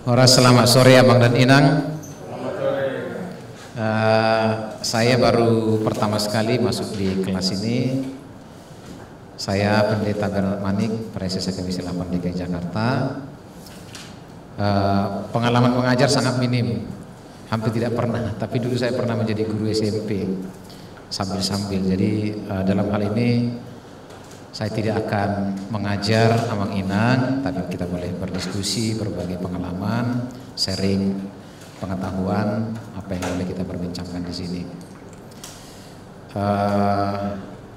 Selamat sore Abang dan Inang. Saya baru pertama sekali masuk di kelas ini. Saya Pendeta Bernard Manik, Presesi Komisi 8 DKI Jakarta. Pengalaman mengajar sangat minim, hampir tidak pernah. Tapi dulu saya pernah menjadi guru SMP sambil-sambil. Jadi dalam hal ini saya tidak akan mengajar Abang Inang, tapi kita boleh berdiskusi, berbagai pengalaman, sharing pengetahuan apa yang boleh kita perbincangkan di sini.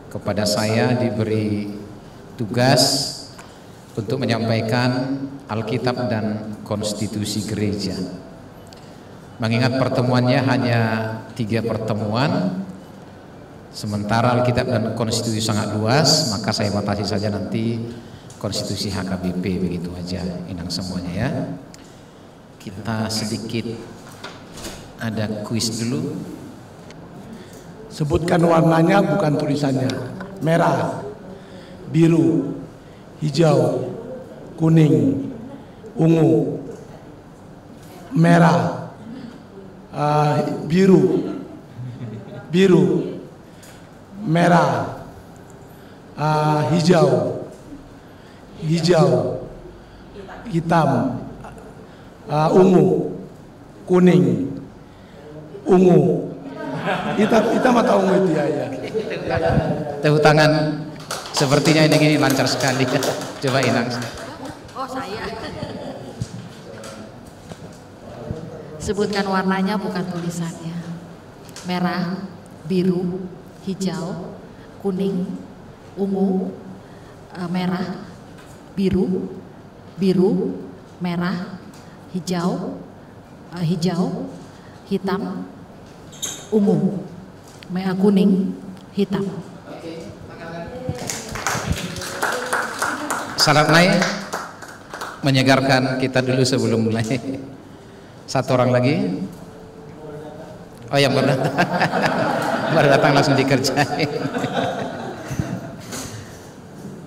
Kepada saya diberi tugas untuk menyampaikan Alkitab dan Konstitusi Gereja. Mengingat pertemuannya hanya 3 pertemuan, sementara Alkitab dan Konstitusi sangat luas, maka saya batasi saja nanti Konstitusi HKBP, begitu aja Inang semuanya ya. Kita sedikit ada kuis dulu. Sebutkan warnanya, bukan tulisannya. Merah, biru, hijau, kuning, ungu, merah, biru, merah, hijau, hitam, ungu, kuning, ungu, hitam atau ungu itu ya. Tepuk tangan, sepertinya ini lancar sekali. Coba Inang. Oh saya. Sebutkan warnanya, bukan tulisannya. Merah, biru, hijau, kuning, ungu, merah, biru, merah, hijau, hitam, ungu, kuning, hitam. Salam naik, menyegarkan kita dulu sebelum mulai. Satu orang lagi. Oh yang baru datang. Baru datang langsung dikerjain.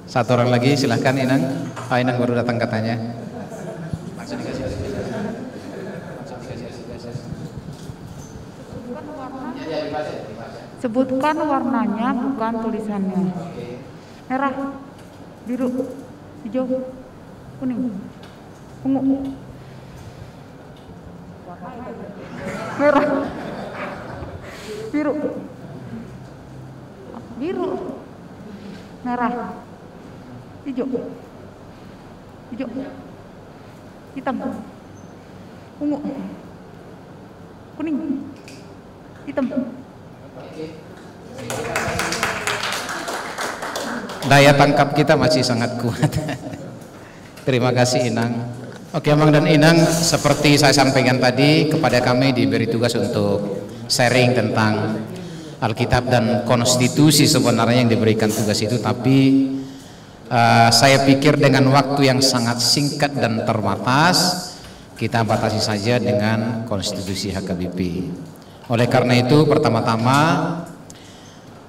Satu orang lagi, silahkan Inang. Oh, Inang baru datang katanya. Langsung dikasih. Sebutkan warnanya, bukan tulisannya. Merah, biru, hijau, kuning, ungu, merah, biru, merah, hijau, hitam, ungu, kuning, hitam. Daya tangkap kita masih sangat kuat. Terima kasih Inang. Oke Abang dan Inang, seperti saya sampaikan tadi, kepada kami diberi tugas untuk sharing tentang Alkitab dan Konstitusi sebenarnya yang diberikan tugas itu, tapi saya pikir dengan waktu yang sangat singkat dan terbatas, kita batasi saja dengan Konstitusi HKBP. Oleh karena itu, pertama-tama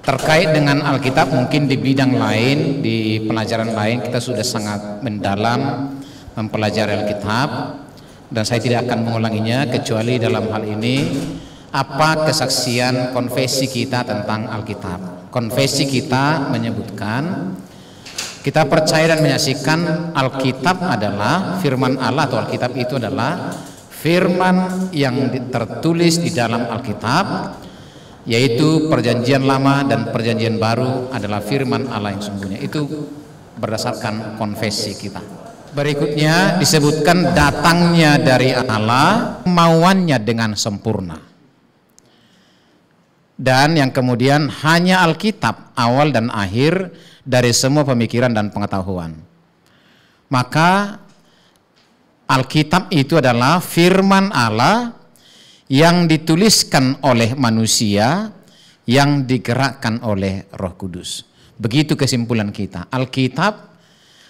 terkait dengan Alkitab, mungkin di bidang lain, di pelajaran lain kita sudah sangat mendalam mempelajari Alkitab, dan saya tidak akan mengulanginya kecuali dalam hal ini apa kesaksian konfesi kita tentang Alkitab. Konfesi kita menyebutkan kita percaya dan menyaksikan Alkitab adalah firman Allah, atau Alkitab itu adalah firman yang tertulis di dalam Alkitab, yaitu Perjanjian Lama dan Perjanjian Baru adalah firman Allah yang sesungguhnya. Itu berdasarkan konfesi kita. Berikutnya disebutkan datangnya dari Allah, kemauannya dengan sempurna. Dan yang kemudian hanya Alkitab awal dan akhir dari semua pemikiran dan pengetahuan. Maka Alkitab itu adalah firman Allah yang dituliskan oleh manusia, yang digerakkan oleh Roh Kudus. Begitu kesimpulan kita. Alkitab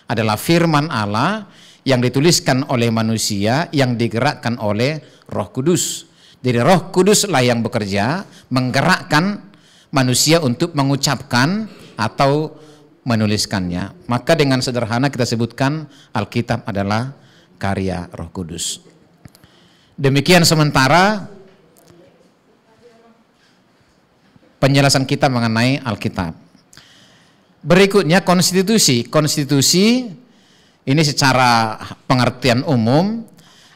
adalah firman Allah yang dituliskan oleh manusia, yang digerakkan oleh Roh Kudus. Jadi Roh Kuduslah yang bekerja menggerakkan manusia untuk mengucapkan atau menuliskannya. Maka dengan sederhana kita sebutkan Alkitab adalah karya Roh Kudus. Demikian sementara penjelasan kita mengenai Alkitab. Berikutnya konstitusi. Konstitusi ini secara pengertian umum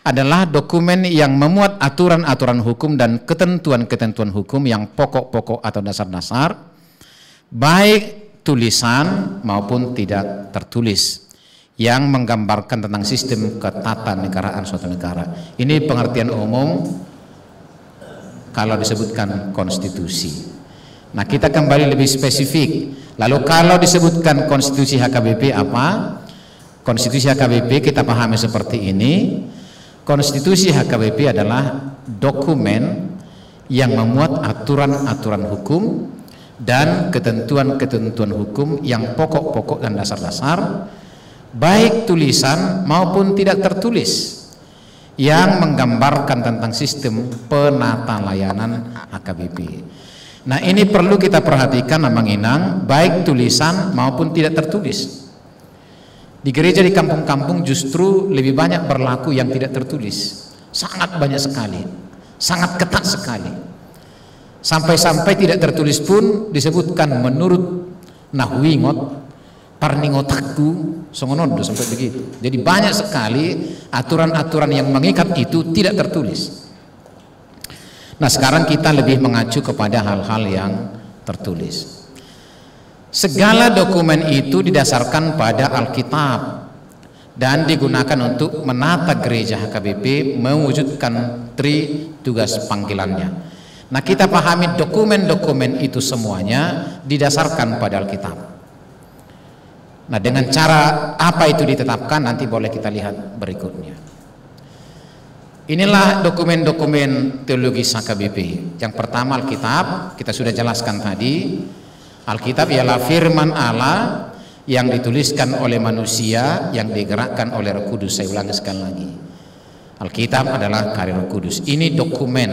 adalah dokumen yang memuat aturan-aturan hukum dan ketentuan-ketentuan hukum yang pokok-pokok atau dasar-dasar, baik tulisan maupun tidak tertulis, yang menggambarkan tentang sistem ketatanegaraan suatu negara. Ini pengertian umum kalau disebutkan konstitusi. Nah, kita kembali lebih spesifik. Lalu kalau disebutkan konstitusi HKBP apa? Konstitusi HKBP kita pahami seperti ini. Konstitusi HKBP adalah dokumen yang memuat aturan-aturan hukum dan ketentuan-ketentuan hukum yang pokok-pokok dan dasar-dasar, baik tulisan maupun tidak tertulis, yang menggambarkan tentang sistem penata layanan HKBP. Nah, ini perlu kita perhatikan Amang Inang, baik tulisan maupun tidak tertulis. Di gereja di kampung-kampung justru lebih banyak berlaku yang tidak tertulis, sangat banyak sekali, sangat ketat sekali. Sampai-sampai tidak tertulis pun disebutkan menurut Nahwingot, Parningotaku, Songonodo, sampai begitu. Jadi banyak sekali aturan-aturan yang mengikat itu tidak tertulis. Nah, sekarang kita lebih mengacu kepada hal-hal yang tertulis. Segala dokumen itu didasarkan pada Alkitab dan digunakan untuk menata gereja HKBP mewujudkan tugas panggilannya. Nah, kita pahami dokumen-dokumen itu semuanya didasarkan pada Alkitab. Nah, dengan cara apa itu ditetapkan nanti boleh kita lihat berikutnya. Inilah dokumen-dokumen teologis HKBP. Yang pertama Alkitab, kita sudah jelaskan tadi. Alkitab ialah firman Allah yang dituliskan oleh manusia yang digerakkan oleh Roh Kudus. Saya ulangi sekali lagi. Alkitab adalah karya Roh Kudus. Ini dokumen.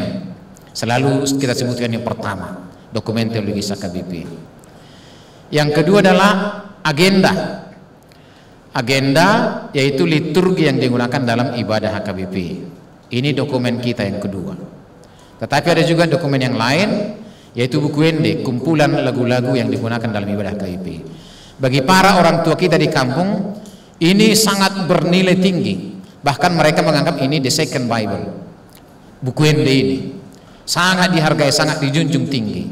Selalu kita sebutkan yang pertama, dokumen teologis HKBP. Yang kedua adalah agenda. Agenda yaitu liturgi yang digunakan dalam ibadah HKBP. Ini dokumen kita yang kedua. Tetapi ada juga dokumen yang lain, yaitu buku ende, kumpulan lagu-lagu yang digunakan dalam ibadah HKBP. Bagi para orang tua kita di kampung, ini sangat bernilai tinggi. Bahkan mereka menganggap ini the second Bible. Buku ende ini sangat dihargai, sangat dijunjung tinggi.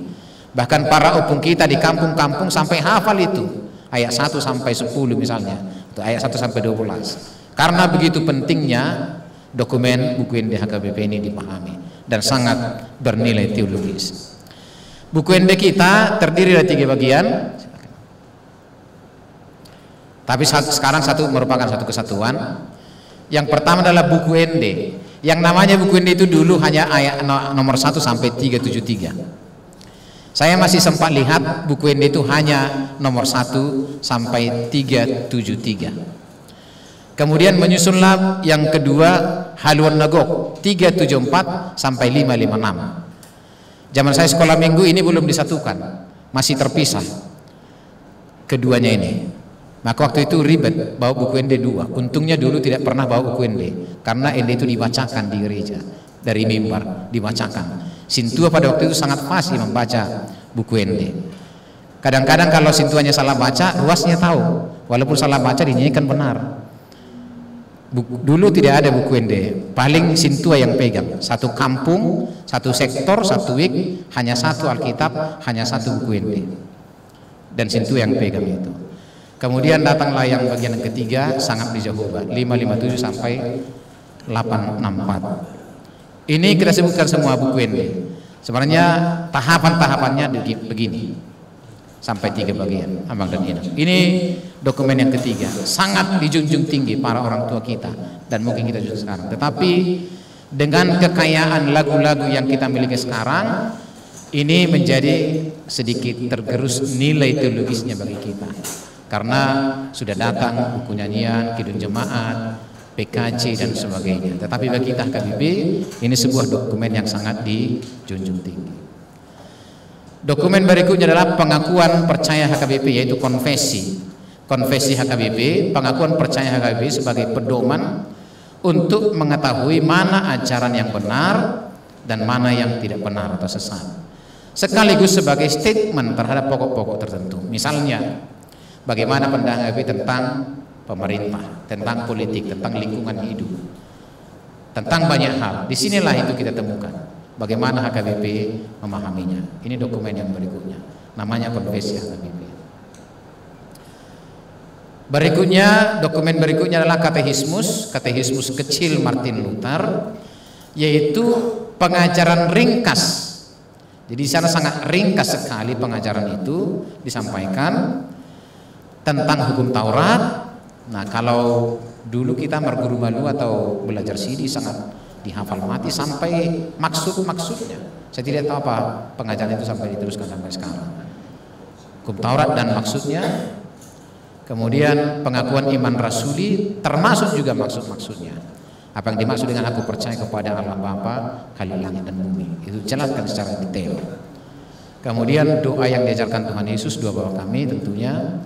Bahkan para opung kita di kampung-kampung sampai hafal itu, ayat 1 sampai 10 misalnya, atau ayat 1 sampai 12. Karena begitu pentingnya dokumen buku ende HKBP ini dipahami dan sangat bernilai teologis. Buku ende kita terdiri dari 3 bagian, tapi sekarang satu merupakan satu kesatuan. Yang pertama adalah buku ende. Yang namanya buku ende itu dulu hanya ayat nomor 1 sampai 373. Saya masih sempat lihat buku ende itu hanya nomor 1 sampai 373. Kemudian menyusunlah yang kedua haluan nagok 374 sampai 556. Zaman saya sekolah minggu ini belum disatukan, masih terpisah keduanya ini. Maka waktu itu ribet bawa buku ende 2. Untungnya dulu tidak pernah bawa buku ende, karena ende itu dibacakan di gereja dari mimbar, dibacakan. Sintua pada waktu itu sangat fasih membaca buku ende. Kadang-kadang kalau sintuanya salah baca, ruasnya tahu, walaupun salah baca dinyanyikan benar. Dulu tidak ada buku ende, paling sintua yang pegang. Satu kampung, satu sektor, satu wik, hanya satu Alkitab, hanya satu buku ende, dan sintua yang pegang itu. Kemudian datanglah yang bagian yang ketiga, sangat di Jehovah, 557 sampai 864. Ini kita sebutkan semua buku ende. Sebenarnya tahapan-tahapannya begini, sampai 3 bagian, Abang dan Inang. Ini dokumen yang ketiga, sangat dijunjung tinggi para orang tua kita dan mungkin kita juga sekarang. Tetapi dengan kekayaan lagu-lagu yang kita miliki sekarang, ini menjadi sedikit tergerus nilai teologisnya bagi kita, karena sudah datang buku nyanyian, kidung jemaat, PKC dan sebagainya. Tetapi bagi kita HKBP, ini sebuah dokumen yang sangat dijunjung tinggi. Dokumen berikutnya adalah pengakuan percaya HKBP, yaitu konfesi. Konfesi HKBP, pengakuan percaya HKBP sebagai pedoman untuk mengetahui mana ajaran yang benar dan mana yang tidak benar atau sesat, sekaligus sebagai statement terhadap pokok-pokok tertentu. Misalnya, bagaimana pandangan HKBP tentang pemerintah, tentang politik, tentang lingkungan hidup, tentang banyak hal. Disinilah itu kita temukan bagaimana HKBP memahaminya. Ini dokumen yang berikutnya, namanya Konfesi HKBP. Berikutnya, dokumen berikutnya adalah katekismus kecil Martin Luther, yaitu pengajaran ringkas. Jadi di sana sangat ringkas sekali pengajaran itu disampaikan tentang hukum Taurat. Nah, kalau dulu kita berguru balu atau belajar CD sangat dihafal mati sampai maksud-maksudnya. Saya tidak tahu apa pengajaran itu sampai diteruskan sampai sekarang. Hukum Taurat dan maksudnya. Kemudian pengakuan iman rasuli termasuk juga maksud-maksudnya. Apa yang dimaksud dengan aku percaya kepada Allah Bapa, Khalil langit dan bumi. Itu jelaskan secara detail. Kemudian doa yang diajarkan Tuhan Yesus, doa Bapa kami tentunya.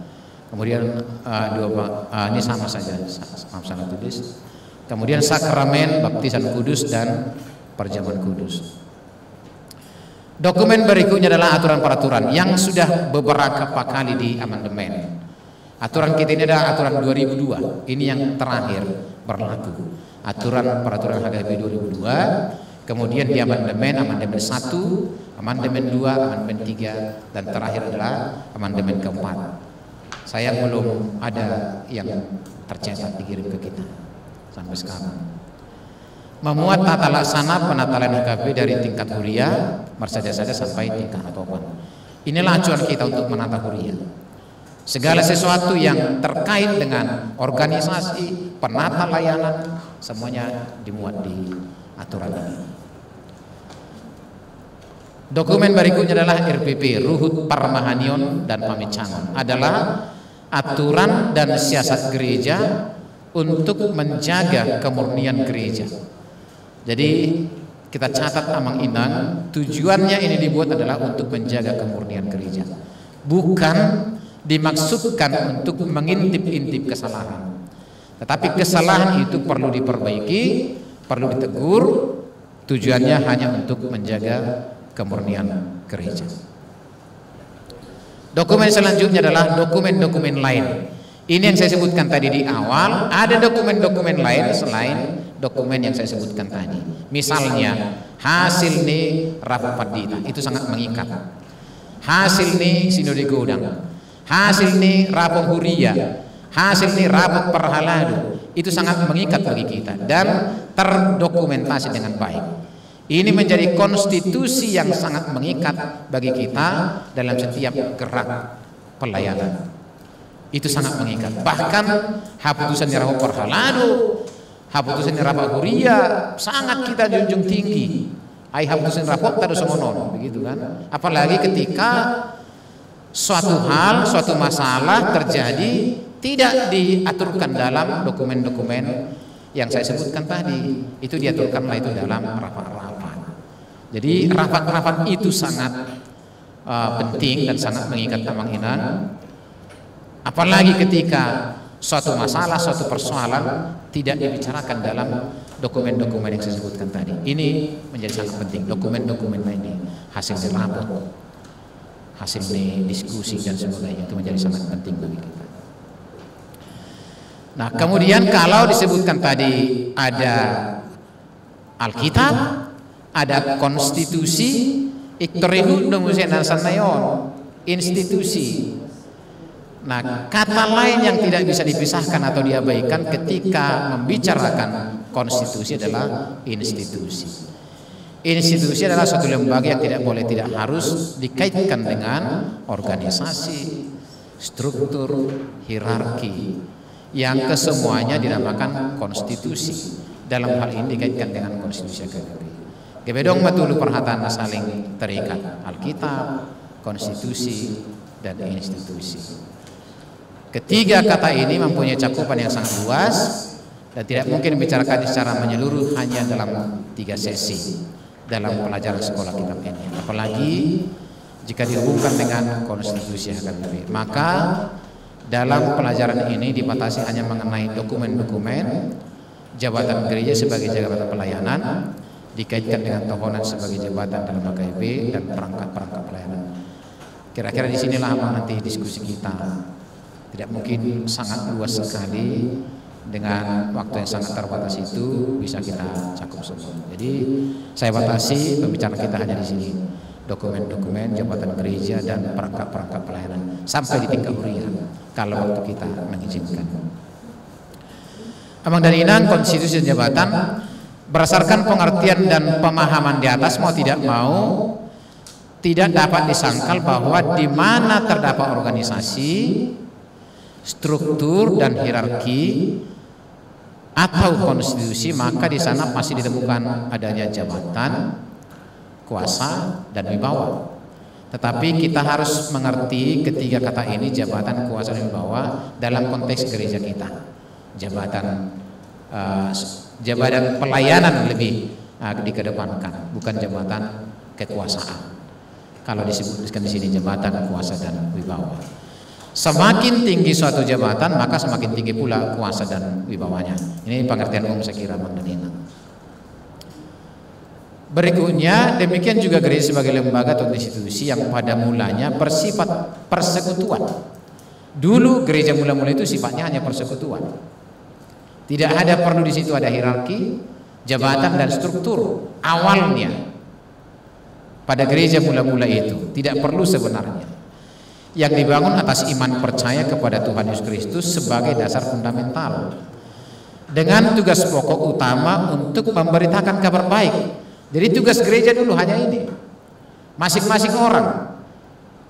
Kemudian ini sama saja, maaf salah tulis. Kemudian sakramen, baptisan kudus dan perjamuan kudus. Dokumen berikutnya adalah aturan-peraturan yang sudah beberapa kali di amandemen. Aturan kita ini adalah aturan 2002, ini yang terakhir berlaku. Aturan-peraturan HKBP 2002, kemudian di amandemen 1, amandemen 2, amandemen 3, dan terakhir adalah amandemen keempat. Saya belum ada yang tercetak dikirim ke kita sampai sekarang. Memuat tata laksana penatalan HKBP dari tingkat huria, saja sampai tingkat atopan. Inilah acuan kita untuk menata huria. Segala sesuatu yang terkait dengan organisasi, penata layanan, semuanya dimuat di aturan ini. Dokumen berikutnya adalah RPP, Ruhut Parmahanion dan Pamicangan, adalah aturan dan siasat gereja untuk menjaga kemurnian gereja. Jadi kita catat Amang Inang, tujuannya ini dibuat adalah untuk menjaga kemurnian gereja, bukan dimaksudkan untuk mengintip-intip kesalahan. Tetapi kesalahan itu perlu diperbaiki, perlu ditegur, tujuannya hanya untuk menjaga kemurnian gereja. Dokumen selanjutnya adalah dokumen-dokumen lain. Ini yang saya sebutkan tadi di awal, ada dokumen-dokumen lain selain dokumen yang saya sebutkan tadi. Misalnya, hasil nih rapat dita, itu sangat mengikat. Hasil nih sinode godang, hasil nih rapat huria, hasil nih rapat perhaladu, itu sangat mengikat bagi kita dan terdokumentasi dengan baik. Ini menjadi konstitusi yang sangat mengikat bagi kita dalam setiap gerak pelayanan. Itu sangat mengikat. Bahkan haputusan rapat perhaladu, haputusan rapat huria sangat kita junjung tinggi. Ai haputusan rapat tadu semono, begitu kan? Apalagi ketika suatu hal, suatu masalah terjadi tidak diaturkan dalam dokumen-dokumen yang saya sebutkan tadi, itu diaturkanlah itu dalam rapat-rapat. Jadi rapat-rapat itu sangat penting dan sangat mengikat Amang Inang. Apalagi ketika suatu masalah, suatu persoalan tidak dibicarakan dalam dokumen-dokumen yang saya sebutkan tadi. Ini menjadi sangat penting. Dokumen-dokumen ini hasil rapat, hasil diskusi dan sebagainya, itu menjadi sangat penting bagi kita. Nah, kemudian kalau disebutkan tadi ada Alkitab, ada konstitusi, iktorihu domusenan sanayon, institusi. Nah, kata lain yang tidak bisa dipisahkan atau diabaikan ketika membicarakan konstitusi adalah institusi. Institusi adalah suatu lembaga yang tidak boleh, tidak harus dikaitkan dengan organisasi, struktur, hierarki, yang kesemuanya dinamakan konstitusi. Dalam hal ini dikaitkan dengan konstitusi HKBP. Gebedong matulu perhatian saling terikat, Alkitab, konstitusi, dan institusi. Ketiga kata ini mempunyai cakupan yang sangat luas dan tidak mungkin dibicarakan secara menyeluruh hanya dalam 3 sesi dalam pelajaran sekolah kitab ini. Apalagi jika dihubungkan dengan konstitusi HKBP, maka dalam pelajaran ini dibatasi hanya mengenai dokumen-dokumen jabatan gereja sebagai jabatan pelayanan dikaitkan dengan tokonan sebagai jabatan dalam HKBP dan perangkat-perangkat pelayanan. Kira-kira di sinilah nanti diskusi kita. Tidak mungkin sangat luas sekali, dengan waktu yang sangat terbatas itu bisa kita cakup semua. Jadi saya batasi pembicaraan kita hanya di sini. Dokumen-dokumen jabatan gereja dan perangkat-perangkat pelayanan sampai di tingkat hurian kalau waktu kita mengizinkan. Abang dan Inang, konstitusi jabatan berdasarkan pengertian dan pemahaman di atas, mau tidak mau tidak dapat disangkal bahwa di mana terdapat organisasi, struktur dan hierarki atau konstitusi, maka di sana pasti ditemukan adanya jabatan, kuasa dan wibawa. Tetapi kita harus mengerti ketiga kata ini, jabatan, kuasa dan wibawa, dalam konteks gereja kita. Jabatan pelayanan lebih dikedepankan, bukan jabatan kekuasaan. Kalau disebutkan di sini jabatan, kuasa dan wibawa. Semakin tinggi suatu jabatan, maka semakin tinggi pula kuasa dan wibawanya. Ini pengertian umum saya kira, Bang dan Inang. Berikutnya, demikian juga gereja sebagai lembaga atau institusi yang pada mulanya bersifat persekutuan. Dulu gereja mula-mula itu sifatnya hanya persekutuan. Tidak ada perlu di situ ada hierarki, jabatan dan struktur. Awalnya pada gereja mula-mula itu tidak perlu sebenarnya. Yang dibangun atas iman percaya kepada Tuhan Yesus Kristus sebagai dasar fundamental, dengan tugas pokok utama untuk memberitakan kabar baik. Jadi tugas gereja dulu hanya ini, masing-masing orang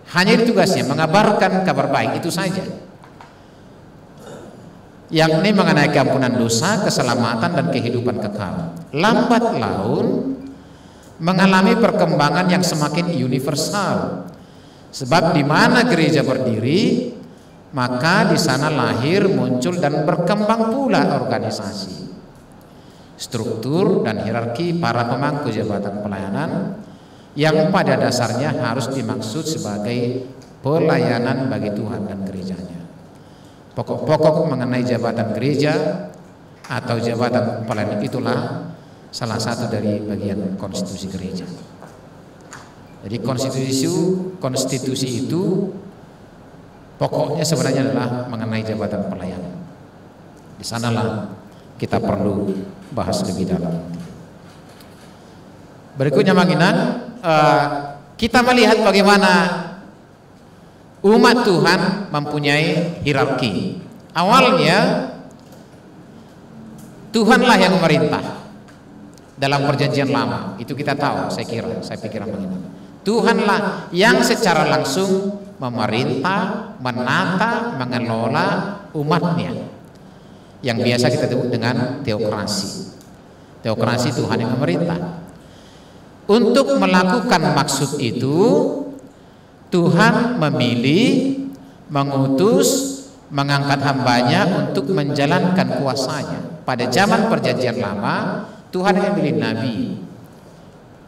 hanya tugasnya mengabarkan kabar baik, itu saja, yakni mengenai keampunan dosa, keselamatan dan kehidupan kekal. Lambat laun mengalami perkembangan yang semakin universal. Sebab di mana gereja berdiri, maka di sana lahir, muncul dan berkembang pula organisasi, struktur dan hierarki para pemangku jabatan pelayanan yang pada dasarnya harus dimaksud sebagai pelayanan bagi Tuhan dan gerejanya. Pokok-pokok mengenai jabatan gereja atau jabatan pelayanan itulah salah satu dari bagian konstitusi gereja. Jadi konstitusi itu pokoknya sebenarnya adalah mengenai jabatan pelayanan. Di sanalah kita perlu bahas lebih dalam. Berikutnya, Bang Inang, kita melihat bagaimana umat Tuhan mempunyai hierarki. Awalnya Tuhanlah yang memerintah dalam perjanjian lama. Itu kita tahu, saya pikir Bang Inang. Tuhanlah yang secara langsung memerintah, menata, mengelola umatnya, yang biasa kita sebut dengan teokrasi. Teokrasi, Tuhan yang memerintah. Untuk melakukan maksud itu, Tuhan memilih, mengutus, mengangkat hambanya untuk menjalankan kuasanya. Pada zaman perjanjian lama, Tuhan yang memilih nabi,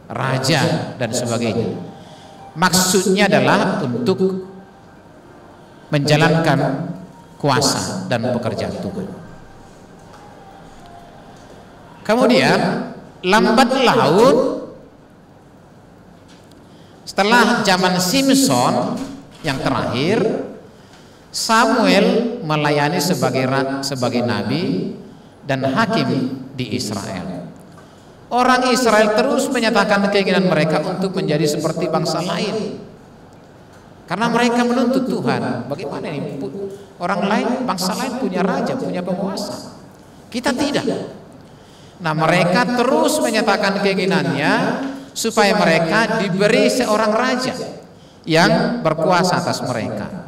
raja dan sebagainya. Maksudnya adalah untuk menjalankan kuasa dan pekerjaan Tuhan. Kemudian lambat laun setelah zaman Simpson yang terakhir, Samuel melayani sebagai nabi dan hakim di Israel. Orang Israel terus menyatakan keinginan mereka untuk menjadi seperti bangsa lain, karena mereka menuntut Tuhan. Bagaimana ini? Orang lain, bangsa lain punya raja, punya penguasa, kita tidak. Nah, mereka terus menyatakan keinginannya supaya mereka diberi seorang raja yang berkuasa atas mereka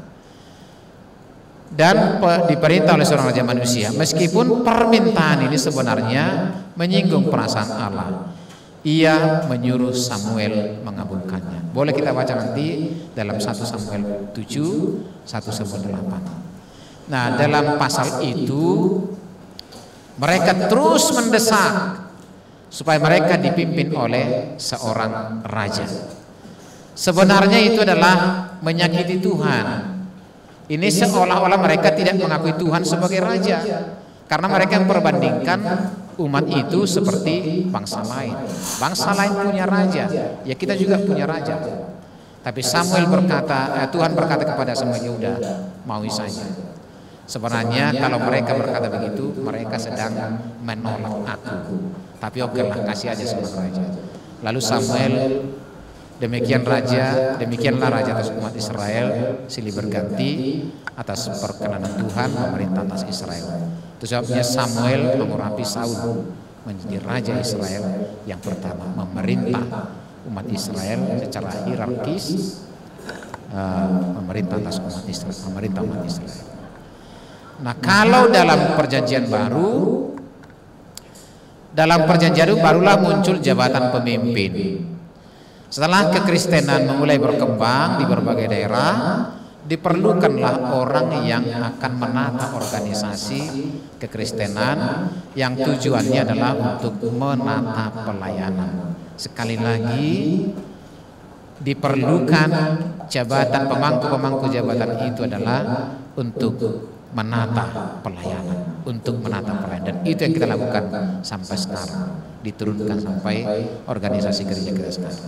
dan diperintah oleh seorang raja manusia. Meskipun permintaan ini sebenarnya menyinggung perasaan Allah, ia menyuruh Samuel mengabulkannya. Boleh kita baca nanti dalam 1 Samuel 7, 1 Samuel 8. Nah, dalam pasal itu mereka terus mendesak supaya mereka dipimpin oleh seorang raja. Sebenarnya itu adalah menyakiti Tuhan. Ini seolah-olah mereka tidak mengakui Tuhan sebagai raja, Karena mereka memperbandingkan umat itu seperti bangsa lain. Bangsa lain punya raja, ya kita juga punya raja. Tapi Samuel berkata, Tuhan berkata kepada Samuel, ya udah, maui saja. Sebenarnya kalau mereka berkata begitu, mereka sedang menolak aku. Tapi oke lah, kasih aja sama raja. Lalu Samuel, demikianlah raja atas umat Israel silih berganti atas perkenan Tuhan memerintah atas Israel. Itu sebabnya Samuel mengurapi Saul menjadi raja Israel yang pertama, memerintah umat Israel secara hierarkis, memerintah atas umat Israel. Nah, kalau dalam perjanjian baru, barulah muncul jabatan pemimpin. Setelah kekristenan mulai berkembang di berbagai daerah, diperlukanlah orang yang akan menata organisasi kekristenan yang tujuannya adalah untuk menata pelayanan. Sekali lagi, diperlukan jabatan pemangku jabatan itu adalah untuk menata pelayanan, dan itu yang kita lakukan sampai sekarang, diturunkan sampai organisasi gereja kita sekarang.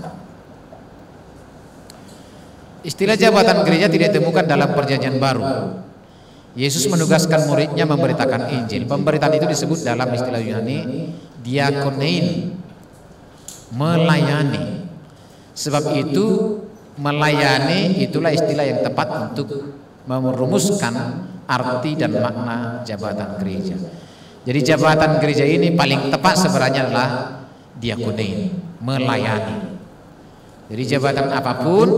Istilah jabatan gereja tidak ditemukan dalam perjanjian baru. Yesus menugaskan muridnya memberitakan Injil. Pemberitaan itu disebut dalam istilah Yunani diakonein, melayani. Sebab itu melayani itulah istilah yang tepat untuk merumuskan arti dan makna jabatan gereja. Jadi jabatan gereja ini paling tepat sebenarnya adalah diakonein, melayani. Jadi jabatan apapun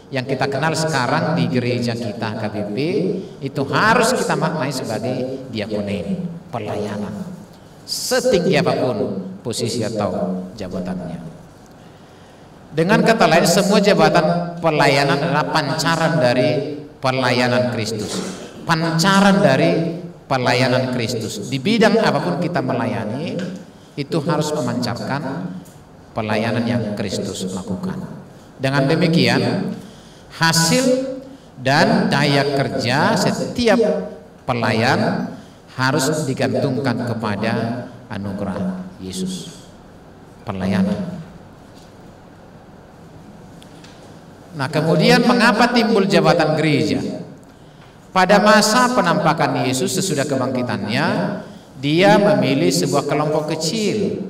yang kita kenal sekarang di gereja kita KBP itu harus kita maknai sebagai diakonein, pelayanan. Setinggi apapun posisi atau jabatannya. Dengan kata lain, semua jabatan pelayanan adalah pancaran dari pelayanan Kristus. Pancaran dari pelayanan Kristus. Di bidang apapun kita melayani, itu harus memancarkan pelayanan yang Kristus lakukan. Dengan demikian, hasil dan daya kerja setiap pelayan harus digantungkan kepada anugerah Yesus. Pelayanan. Nah, kemudian mengapa timbul jabatan gereja? Pada masa penampakan Yesus sesudah kebangkitannya, dia memilih sebuah kelompok kecil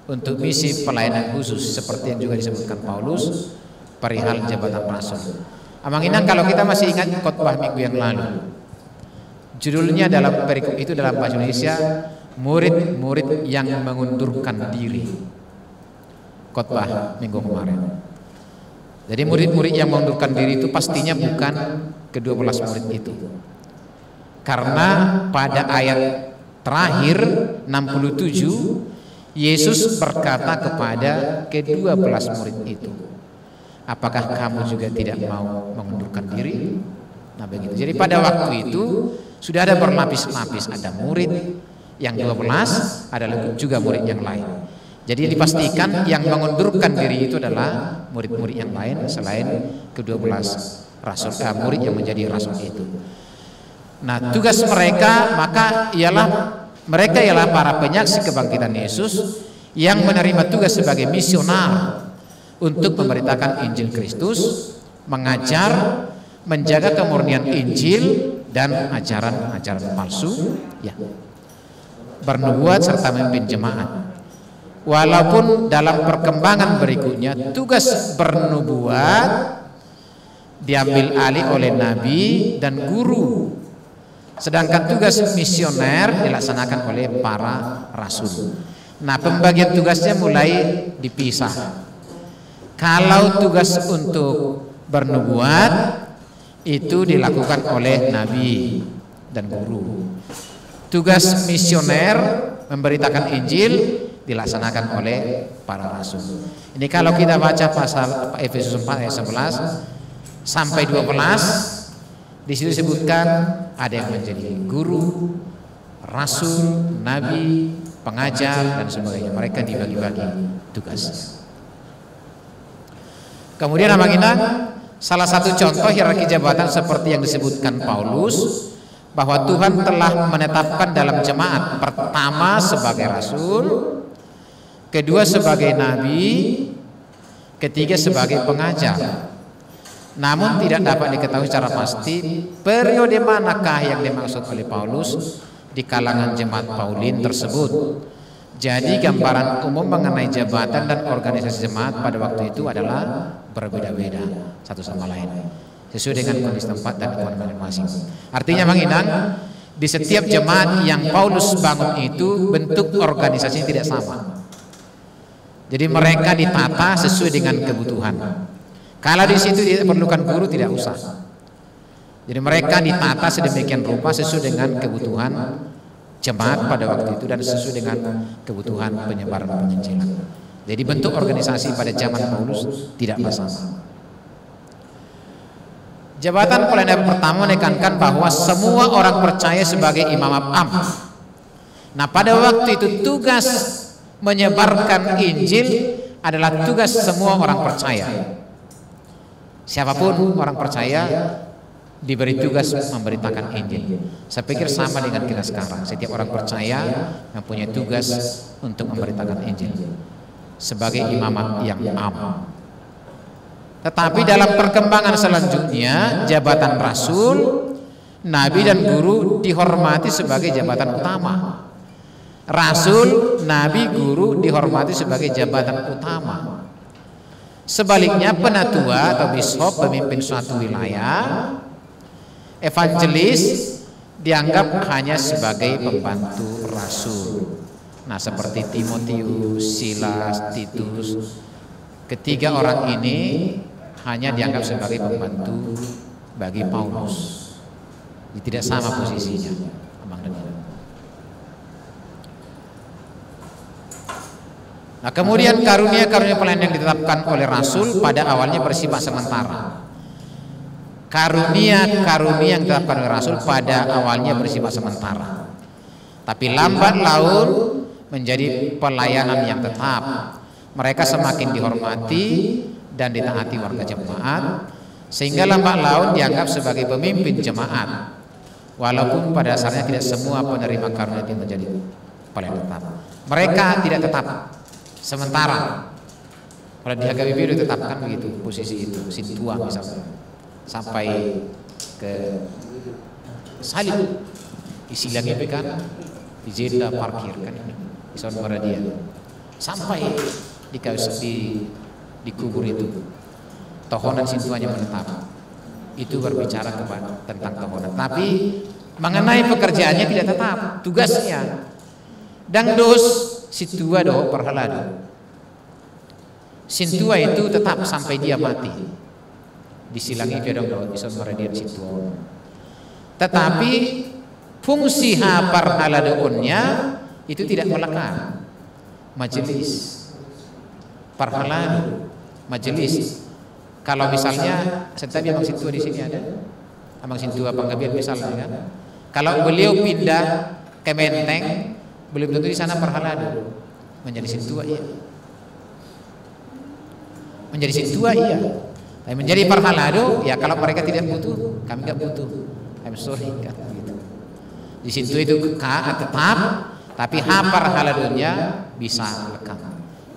untuk misi pelayanan khusus, seperti yang juga disebutkan Paulus perihal jabatan rasul. Amang Inang, kalau kita masih ingat khotbah minggu yang lalu, judulnya dalam perikop itu dalam bahasa Indonesia, murid-murid yang mengundurkan diri. Khotbah minggu kemarin. Jadi murid-murid yang mengundurkan diri itu pastinya bukan ke-12 murid itu. Karena pada ayat terakhir 67 Yesus berkata kepada ke-12 murid itu, apakah kamu juga tidak mau mengundurkan diri? Nah begitu. Jadi pada waktu itu sudah ada berlapis-lapis, ada murid yang 12, ada juga murid yang lain. Jadi dipastikan yang mengundurkan diri itu adalah murid-murid yang lain selain ke-12 rasul, murid yang menjadi rasul itu. Nah, tugas mereka mereka ialah para penyaksi kebangkitan Yesus yang menerima tugas sebagai misionar untuk memberitakan Injil Kristus, mengajar, menjaga kemurnian Injil dan ajaran-ajaran palsu, ya, bernubuat serta memimpin jemaat. Walaupun dalam perkembangan berikutnya tugas bernubuat diambil alih oleh nabi dan guru, sedangkan tugas misioner dilaksanakan oleh para rasul. Nah, pembagian tugasnya mulai dipisah. Kalau tugas untuk bernubuat itu dilakukan oleh nabi dan guru. Tugas misioner memberitakan Injil dilaksanakan oleh para rasul. Ini kalau kita baca pasal Efesus 4 ayat 11 sampai 12, di situ disebutkan ada yang menjadi guru, rasul, nabi, pengajar dan sebagainya. Mereka dibagi-bagi tugas. Kemudian Amang Inang, salah satu contoh hierarki jabatan seperti yang disebutkan Paulus bahwa Tuhan telah menetapkan dalam jemaat, pertama sebagai rasul, kedua sebagai nabi, ketiga sebagai pengajar. Namun tidak dapat diketahui secara pasti periode manakah yang dimaksud oleh Paulus di kalangan jemaat Paulin tersebut. Jadi gambaran umum mengenai jabatan dan organisasi jemaat pada waktu itu adalah berbeda-beda satu sama lain, sesuai dengan kondisi tempat dan kewenangan masing. Artinya Bang Inang, di setiap jemaat yang Paulus bangun itu bentuk organisasinya tidak sama. Jadi mereka ditata sesuai dengan kebutuhan. Kalau di situ diperlukan guru, tidak usah. Jadi mereka ditata sedemikian rupa sesuai dengan kebutuhan jemaat pada waktu itu dan sesuai dengan kebutuhan penyebaran penginjilan. Jadi bentuk organisasi pada zaman Paulus tidak sama. Jabatan pelayanan pertama menekankan bahwa semua orang percaya sebagai imam am. Nah, pada waktu itu tugas menyebarkan Injil adalah tugas semua orang percaya. Siapapun orang percaya diberi tugas memberitakan Injil. Saya pikir sama dengan kita sekarang. Setiap orang percaya mempunyai tugas untuk memberitakan Injil sebagai imam yang am. Tetapi dalam perkembangan selanjutnya, jabatan rasul, nabi dan guru dihormati sebagai jabatan utama. Rasul, nabi, guru dihormati sebagai jabatan utama. Sebaliknya penatua atau bishop, pemimpin suatu wilayah, evangelis dianggap hanya sebagai pembantu rasul. Nah, seperti Timotius, Silas, Titus, ketiga orang ini hanya dianggap sebagai pembantu bagi Paulus. Tidak sama posisinya, Abang dan Ibu. Nah, kemudian karunia-karunia pelayanan yang ditetapkan oleh rasul pada awalnya bersifat sementara. Karunia-karunia yang ditetapkan oleh rasul pada awalnya bersifat sementara, tapi lambat laun menjadi pelayanan yang tetap. Mereka semakin dihormati dan ditaati warga jemaat, sehingga lambat laun dianggap sebagai pemimpin jemaat. Walaupun pada dasarnya tidak semua penerima karunia itu menjadi pelayan tetap. Mereka tidak tetap, sementara. Kalau di HKBP sudah ditetapkan begitu posisi itu, sintua misalnya, sampai ke salib, isi lagi kan, di jeda parkir kan, di Son Meradia, sampai di kubur itu, tohonan sintuanya menetap. Itu berbicara tentang tohonan. Tapi mengenai pekerjaannya tidak tetap, tugasnya. Dan dos situa do perhalado. Sintua itu tetap sampai dia mati. Disilangi pedong do ison meradian situa. Tetapi fungsi ha perhaladoonnya itu tidak melekat. Majelis parhalado, majelis. Kalau misalnya setiap Abang Sintua di sini ada, Abang Sintua Panggabian misalnya kan. Kalau beliau pindah ke Menteng, belum tentu di sana parhalado. Menjadi Sintua iya. Menjadi Sintua iya. Tapi menjadi parhalado ya kalau mereka tidak butuh, kami nggak butuh. I'm sorry kan gitu. Di situ itu tetap, tapi ha parhaladonya bisa lekang.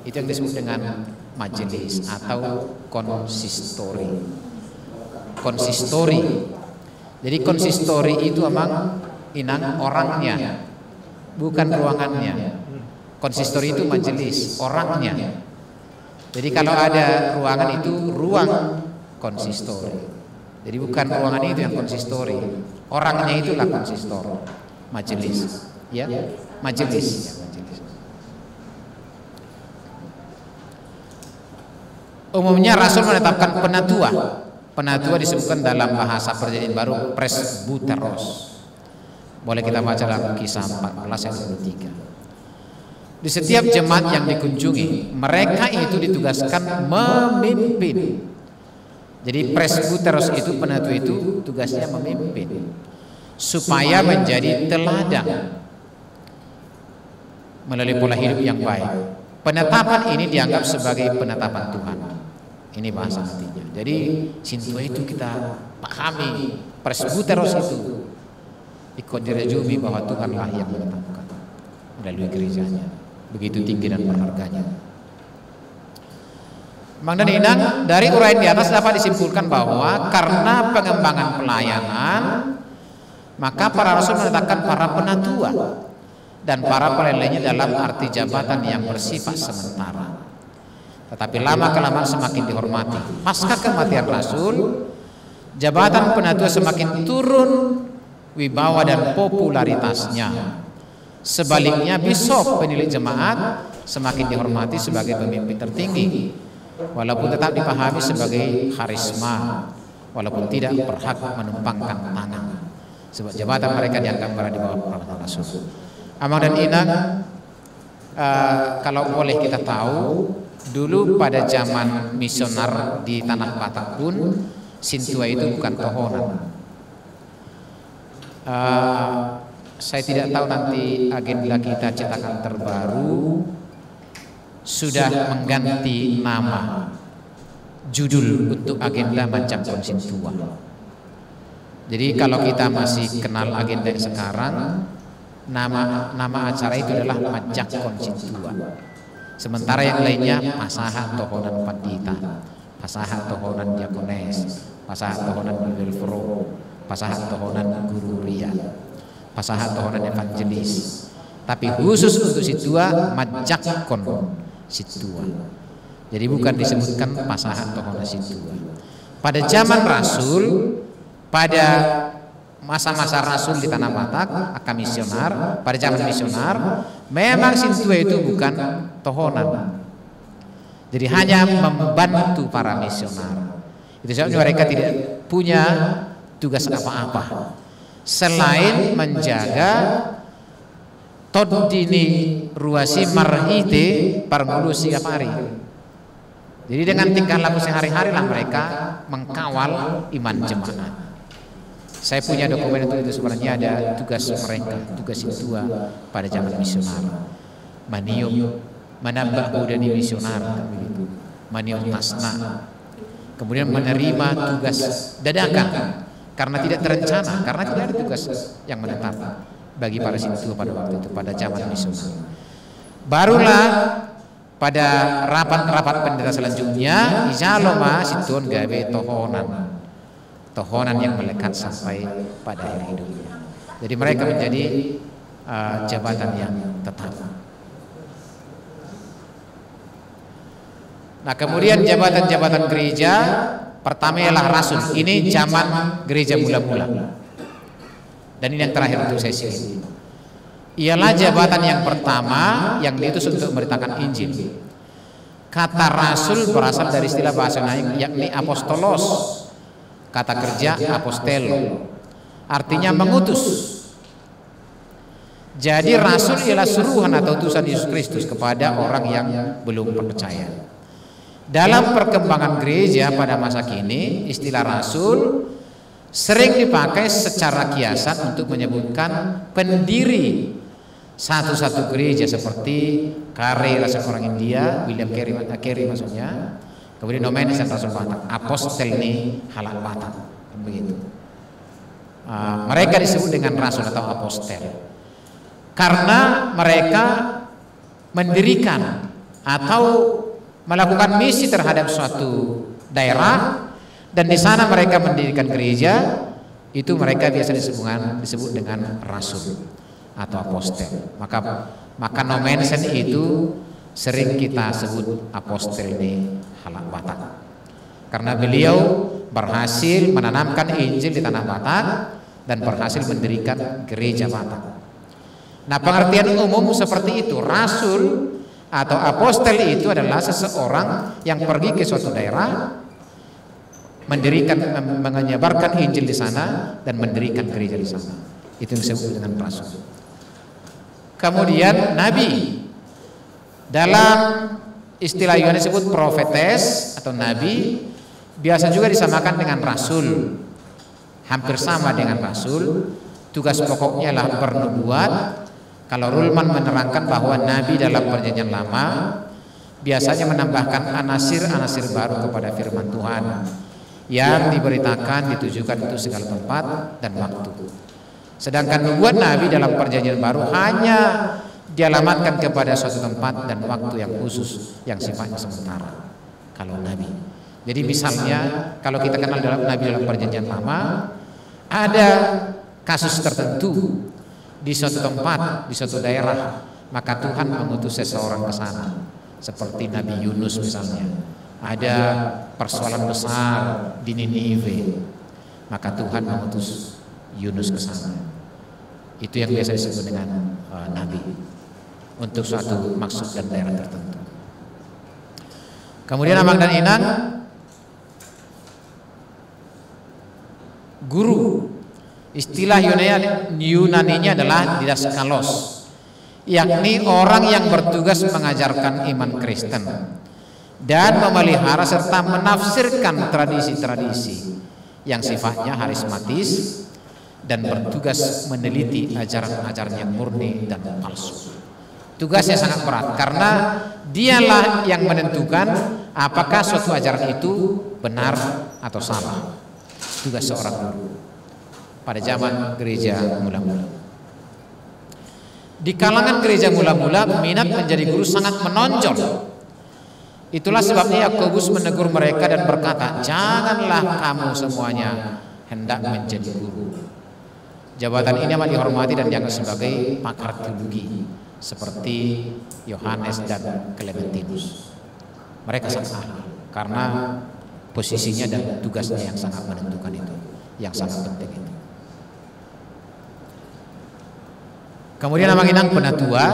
Itu yang disebut dengan majelis atau konsistori. Konsistori. Jadi konsistori itu Abang Inang orangnya, bukan ruangannya. Konsistori itu majelis, orangnya. Jadi kalau ada ruangan itu ruang konsistori. Jadi bukan ruangan itu yang konsistori, orangnya itulah konsistor, majelis. Ya, majelis. Umumnya rasul menetapkan penatua. Penatua disebutkan dalam bahasa Perjanjian Baru presbuteros. Boleh kita baca dalam Kisah 14 ayat 23. Di setiap jemaat yang dikunjungi, mereka itu ditugaskan memimpin. Jadi presbuteros itu, penatua itu tugasnya memimpin supaya menjadi teladan melalui pola hidup yang baik. Penetapan ini dianggap sebagai penetapan Tuhan. Ini bahasa artinya. Jadi sintua itu kita pahami, presbuteros itu ikut dirajumi bahwa Tuhanlah yang menetapkan melalui gerejanya. Begitu tinggi dan berharganya. Mang dan Inang, dari uraian di atas dapat disimpulkan bahwa karena pengembangan pelayanan, maka para rasul menetapkan para penatua dan para pelayannya dalam arti jabatan yang bersifat sementara. Tetapi lama kelamaan semakin dihormati. Pasca kematian rasul, jabatan penatua semakin turun wibawa dan popularitasnya. Sebaliknya bishop penilik jemaat semakin dihormati sebagai pemimpin tertinggi, walaupun tetap dipahami sebagai karisma, walaupun tidak berhak menumpangkan tangan, sebab jabatan mereka dianggap berada di bawah para rasul. Amang dan Inang, kalau boleh kita tahu, dulu pada zaman misioner di tanah Batak pun Sintua itu bukan tohonan. Saya tidak tahu nanti agenda kita cetakan terbaru sudah mengganti nama judul untuk agenda Mancang Konsintua. Jadi kalau kita masih kenal agenda yang sekarang, nama acara itu adalah Majak Konsintua. Sementara yang lainnya Pasaha Tohonan Pandita, Pasaha Tohonan Diakones, Pasaha Tohonan Wilfro, Pasaha Tohonan Guru Ria, Pasaha Tohonan Evangelis. Tapi khusus untuk Situa Majak Konsintua. Jadi bukan disebutkan Pasaha Tohonan Situa. Pada zaman Rasul, pada masa-masa Rasul di tanah Batak, akan misionar, pada zaman misionar, memang Sintua itu bukan tohonan. Jadi hanya membantu para misionar. Itu sebabnya mereka tidak punya tugas apa-apa selain menjaga todini ruasi marhite parngulusi apari. Jadi dengan tingkah laku sehari-hari lah mereka mengkawal iman jemaat. Saya punya dokumen itu sebenarnya ada tugas mereka, tugas Sintua pada zaman misioner. Manium, menambah budani misioner, manium tasna. Kemudian menerima tugas dadakan karena tidak terencana, karena tidak ada tugas yang menetap bagi para Sintua pada waktu itu, pada zaman misioner. Barulah pada rapat-rapat pendeta selanjutnya, ijaloma Sintuan gawe tohonan yang melekat sampai pada akhir hidupnya. Jadi mereka menjadi jabatan yang tetap. Nah, kemudian jabatan-jabatan gereja pertama ialah rasul. Ini zaman gereja mula-mula. Dan ini yang terakhir untuk sesi ini. Ialah jabatan yang pertama yang diutus untuk memberitakan Injil. Kata rasul berasal dari istilah bahasa Yunani yakni apostolos. Kata kerja apostelo, artinya mengutus. Jadi rasul ialah suruhan atau utusan Yesus Kristus kepada orang yang belum percaya. Dalam perkembangan gereja pada masa kini, istilah rasul sering dipakai secara kiasan untuk menyebutkan pendiri satu-satu gereja seperti Carey rasul orang India, William Carey maksudnya. Kemudian nomen rasul Batak, apostel ini halak Batak, begitu. Mereka disebut dengan rasul atau apostel karena mereka mendirikan atau melakukan misi terhadap suatu daerah dan di sana mereka mendirikan gereja. Itu mereka biasa disebut dengan rasul atau apostel. Maka nomensen itu sering kita sebut apostel ini halak Batak karena beliau berhasil menanamkan Injil di tanah Batak dan berhasil mendirikan gereja Batak. Nah, pengertian umum seperti itu, rasul atau apostel itu adalah seseorang yang pergi ke suatu daerah, menyebarkan Injil di sana dan mendirikan gereja di sana. Itu yang disebut dengan rasul. Kemudian nabi, dalam istilah Yunani disebut profetes atau nabi, biasa juga disamakan dengan rasul. Hampir sama dengan rasul. Tugas pokoknya adalah bernubuat. Kalau Rulman menerangkan bahwa nabi dalam perjanjian lama biasanya menambahkan anasir-anasir baru kepada firman Tuhan yang diberitakan, ditujukan untuk segala tempat dan waktu. Sedangkan nubuat Nabi dalam perjanjian baru hanya dialamatkan kepada suatu tempat dan waktu yang khusus yang sifatnya sementara. Kalau Nabi, jadi misalnya kalau kita kenal dalam Nabi dalam perjanjian lama, ada kasus tertentu di suatu tempat, di suatu daerah, maka Tuhan mengutus seseorang ke sana. Seperti Nabi Yunus misalnya, ada persoalan besar di Ninive, maka Tuhan mengutus Yunus ke sana. Itu yang biasa disebut dengan Nabi untuk suatu maksud dan daerah tertentu. Kemudian Amang dan Inang, guru, istilah Yunaninya adalah didaskalos, yakni orang yang bertugas mengajarkan iman Kristen dan memelihara serta menafsirkan tradisi-tradisi yang sifatnya harismatis dan bertugas meneliti ajaran-ajaran yang murni dan palsu. Tugasnya sangat berat karena dialah yang menentukan apakah suatu ajaran itu benar atau salah. Tugas seorang guru pada zaman gereja mula-mula. Di kalangan gereja mula-mula, minat menjadi guru sangat menonjol. Itulah sebabnya Yakobus menegur mereka dan berkata, janganlah kamu semuanya hendak menjadi guru. Jabatan ini amat dihormati dan dianggap sebagai pakar teologi seperti Yohanes dan Clementinus. Mereka sangat ahli karena posisinya dan tugasnya yang sangat menentukan itu, yang sangat penting itu. Kemudian Amang Inang penatua,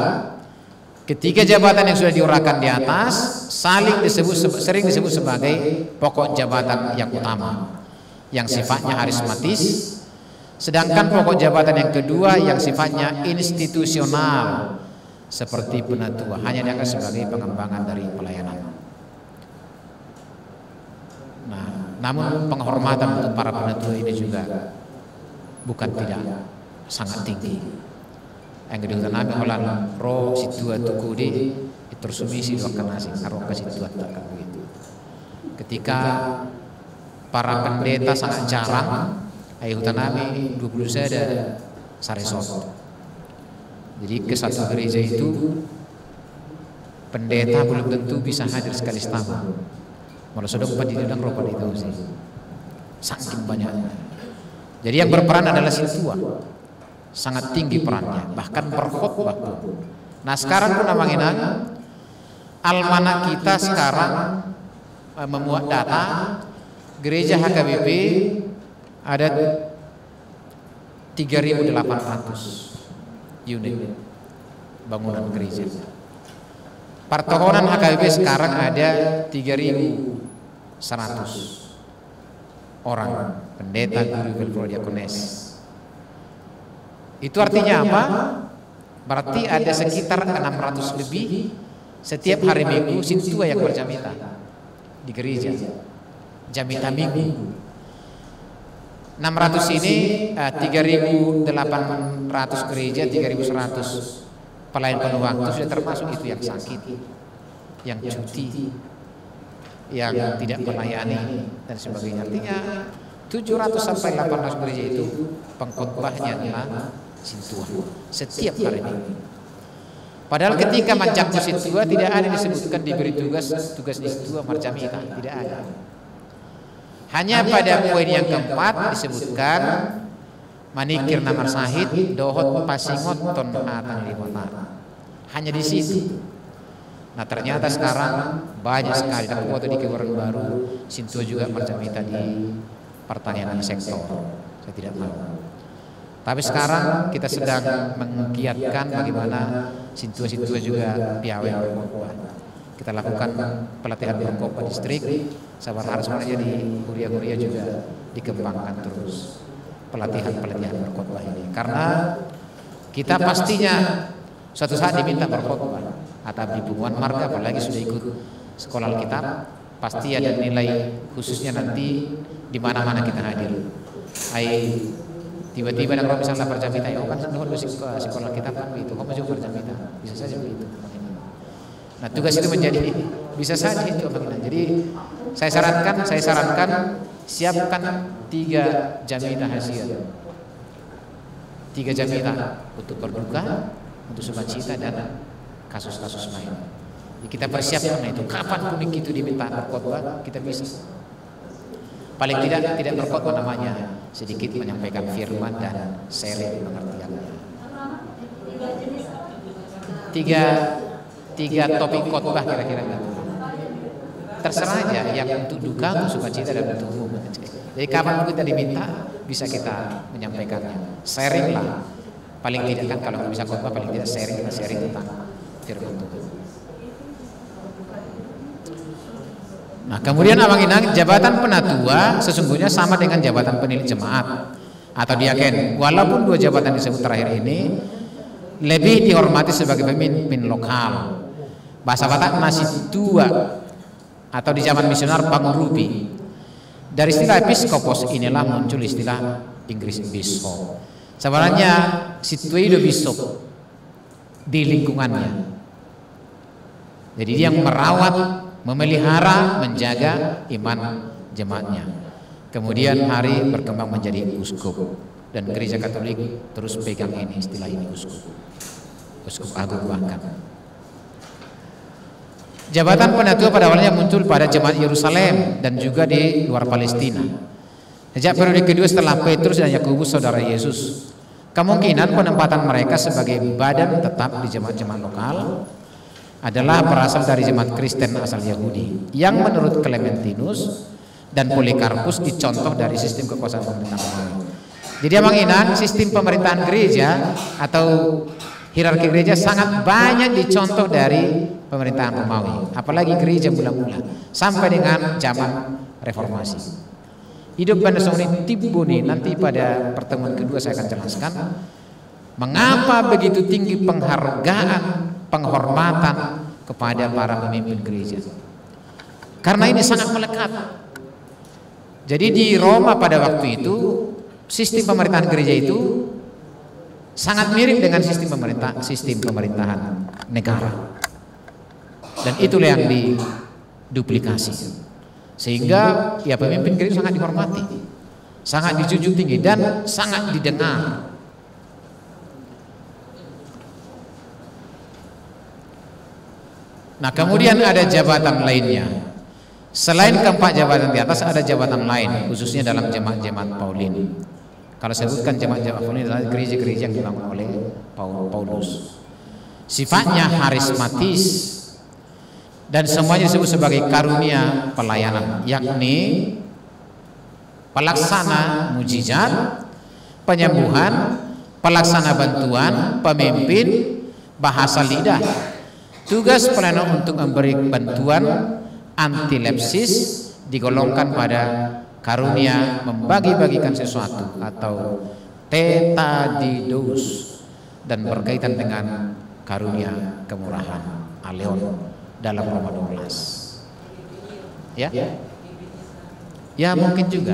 ketiga jabatan yang sudah diuraikan di atas sering disebut sebagai pokok jabatan yang utama, yang sifatnya harismatis. Sedangkan pokok jabatan yang kedua yang sifatnya institusional seperti penatua hanya dianggap sebagai pengembangan dari pelayanan. Nah, namun penghormatan untuk para penatua ini juga bukan tidak sangat tinggi. Yang kedua nabi olan roh situa tukudi itersumisi dua kanasi roh kasitua tak begitu. Ketika para pendeta sangat jarang, ayo tanami 20 ada saresot. Jadi ke satu gereja itu pendeta belum tentu bisa hadir sekali setahun. Malah sudah pendidikan roh pada itu sih. Saking banyaknya. Jadi yang berperan adalah situa. Sangat tinggi perannya, bahkan berkhotbah. Nah sekarang pun Amang Inang, almanak kita sekarang memuat data gereja HKBP ada 3.800 unit bangunan gereja. Pertokohan HKBP sekarang ada 3.100 orang pendeta, guru, velpro, diakones. Itu artinya apa? Berarti ada sekitar 600 lebih setiap hari Minggu sintua yang berjamita di gereja. Jamita Minggu. 600 ini 3.800 gereja, 3.100 pelayan penuh waktu sudah termasuk itu yang sakit, yang cuti, yang tidak melayani dan sebagainya. Artinya 700 sampai 800 gereja itu pengkhotbahnya adalah sintua setiap hari Minggu. Padahal ketika Manjangku sintua tidak ada disebutkan diberi tugas di sintua marjamita, tidak ada. Hanya pada poin yang keempat disebutkan manikir namar sahid dohot pasingot ton atan limota. Hanya di situ. Nah ternyata sekarang banyak sekali. Tapi waktu di Keluaran Baru sintua juga marjamita di pertanian sektor. Saya tidak tahu. Tapi sekarang kita sedang menggiatkan bagaimana sintua-sintua juga piawai berkhotbah. Kita lakukan pelatihan berkhotbah distrik. Sahabat harus sebenarnya di kuliah-kuliah juga dikembangkan terus pelatihan berkhotbah ini. Karena kita pastinya suatu saat diminta berkhotbah atau di Bunguan Marga, apalagi sudah ikut sekolah Alkitab, pasti ada nilai khususnya nanti di mana-mana kita hadir. Tiba-tiba ada orang misalnya berjamita, oh kan senang sekolah kita kan itu, kamu juga berjamita, bisa saja begitu. Nah tugas itu menjadi bisa saja itu Amang Inang. Jadi saya sarankan siapkan 3 jamita hasiat. 3 jamilah untuk berduka, untuk sukacita dan kasus-kasus lain. Kita persiapkan itu. Kapan pun itu diminta berkhotbah, kita bisa. Paling tidak berkhotbah namanya, sedikit menyampaikan firman dan sharing pengertiannya. Tiga topik khotbah kira-kira gitu. Terserah aja, yang untuk duka, untuk sukacita dan untuk umum. Jadi kapan pun kita diminta, bisa kita menyampaikannya. Sharing lah. Paling tidak kan kalau bisa khotbah, paling tidak kita sharing tentang firman Tuhan. Nah, kemudian Abang Inang, jabatan penatua sesungguhnya sama dengan jabatan penilik jemaat atau diaken. Walaupun 2 jabatan disebut terakhir ini lebih dihormati sebagai pemimpin lokal. Bahasa Batak masih 2 atau di zaman misioner pangurupi. Dari istilah episkopos inilah muncul istilah Inggris bishop. Sebenarnya situado bishop di lingkungannya. Jadi dia yang merawat, memelihara, menjaga iman jemaatnya. Kemudian hari berkembang menjadi uskup dan gereja Katolik terus pegang ini istilah ini uskup agung bahkan. Jabatan penatua pada awalnya muncul pada jemaat Yerusalem dan juga di luar Palestina. Sejak periode kedua setelah Petrus dan Yakobus saudara Yesus, kemungkinan penempatan mereka sebagai badan tetap di jemaat-jemaat lokal adalah berasal dari jemaat Kristen asal Yahudi yang menurut Clementinus dan Polikarpus dicontoh dari sistem kekuasaan pemerintahan Romawi. Jadi Abang Inang, sistem pemerintahan gereja atau hierarki gereja sangat banyak dicontoh dari pemerintahan Romawi, apalagi gereja mula-mula sampai dengan zaman reformasi. Hidup Benesoni Tibuni nanti pada pertemuan kedua saya akan jelaskan mengapa begitu tinggi penghargaan, penghormatan kepada para pemimpin gereja. Karena ini sangat melekat. Jadi di Roma pada waktu itu sistem pemerintahan gereja itu sangat mirip dengan sistem pemerintahan negara. Dan itulah yang diduplikasi. Sehingga ya pemimpin gereja sangat dihormati, sangat dijunjung tinggi dan sangat didengar. Nah, kemudian ada jabatan lainnya. Selain keempat jabatan di atas ada jabatan lain, khususnya dalam jemaat-jemaat Paulin. Kalau saya sebutkan jemaat-jemaat Paulin adalah gereja-gereja yang dibangun oleh Paulus. Sifatnya harismatis dan semuanya disebut sebagai karunia pelayanan, yakni pelaksana mujizat, penyembuhan, pelaksana bantuan, pemimpin, bahasa lidah. Tugas pelayanan untuk memberi bantuan antilepsis digolongkan pada karunia membagi-bagikan sesuatu atau tetadidos dan berkaitan dengan karunia kemurahan aleon dalam Roma 12. Ya mungkin juga.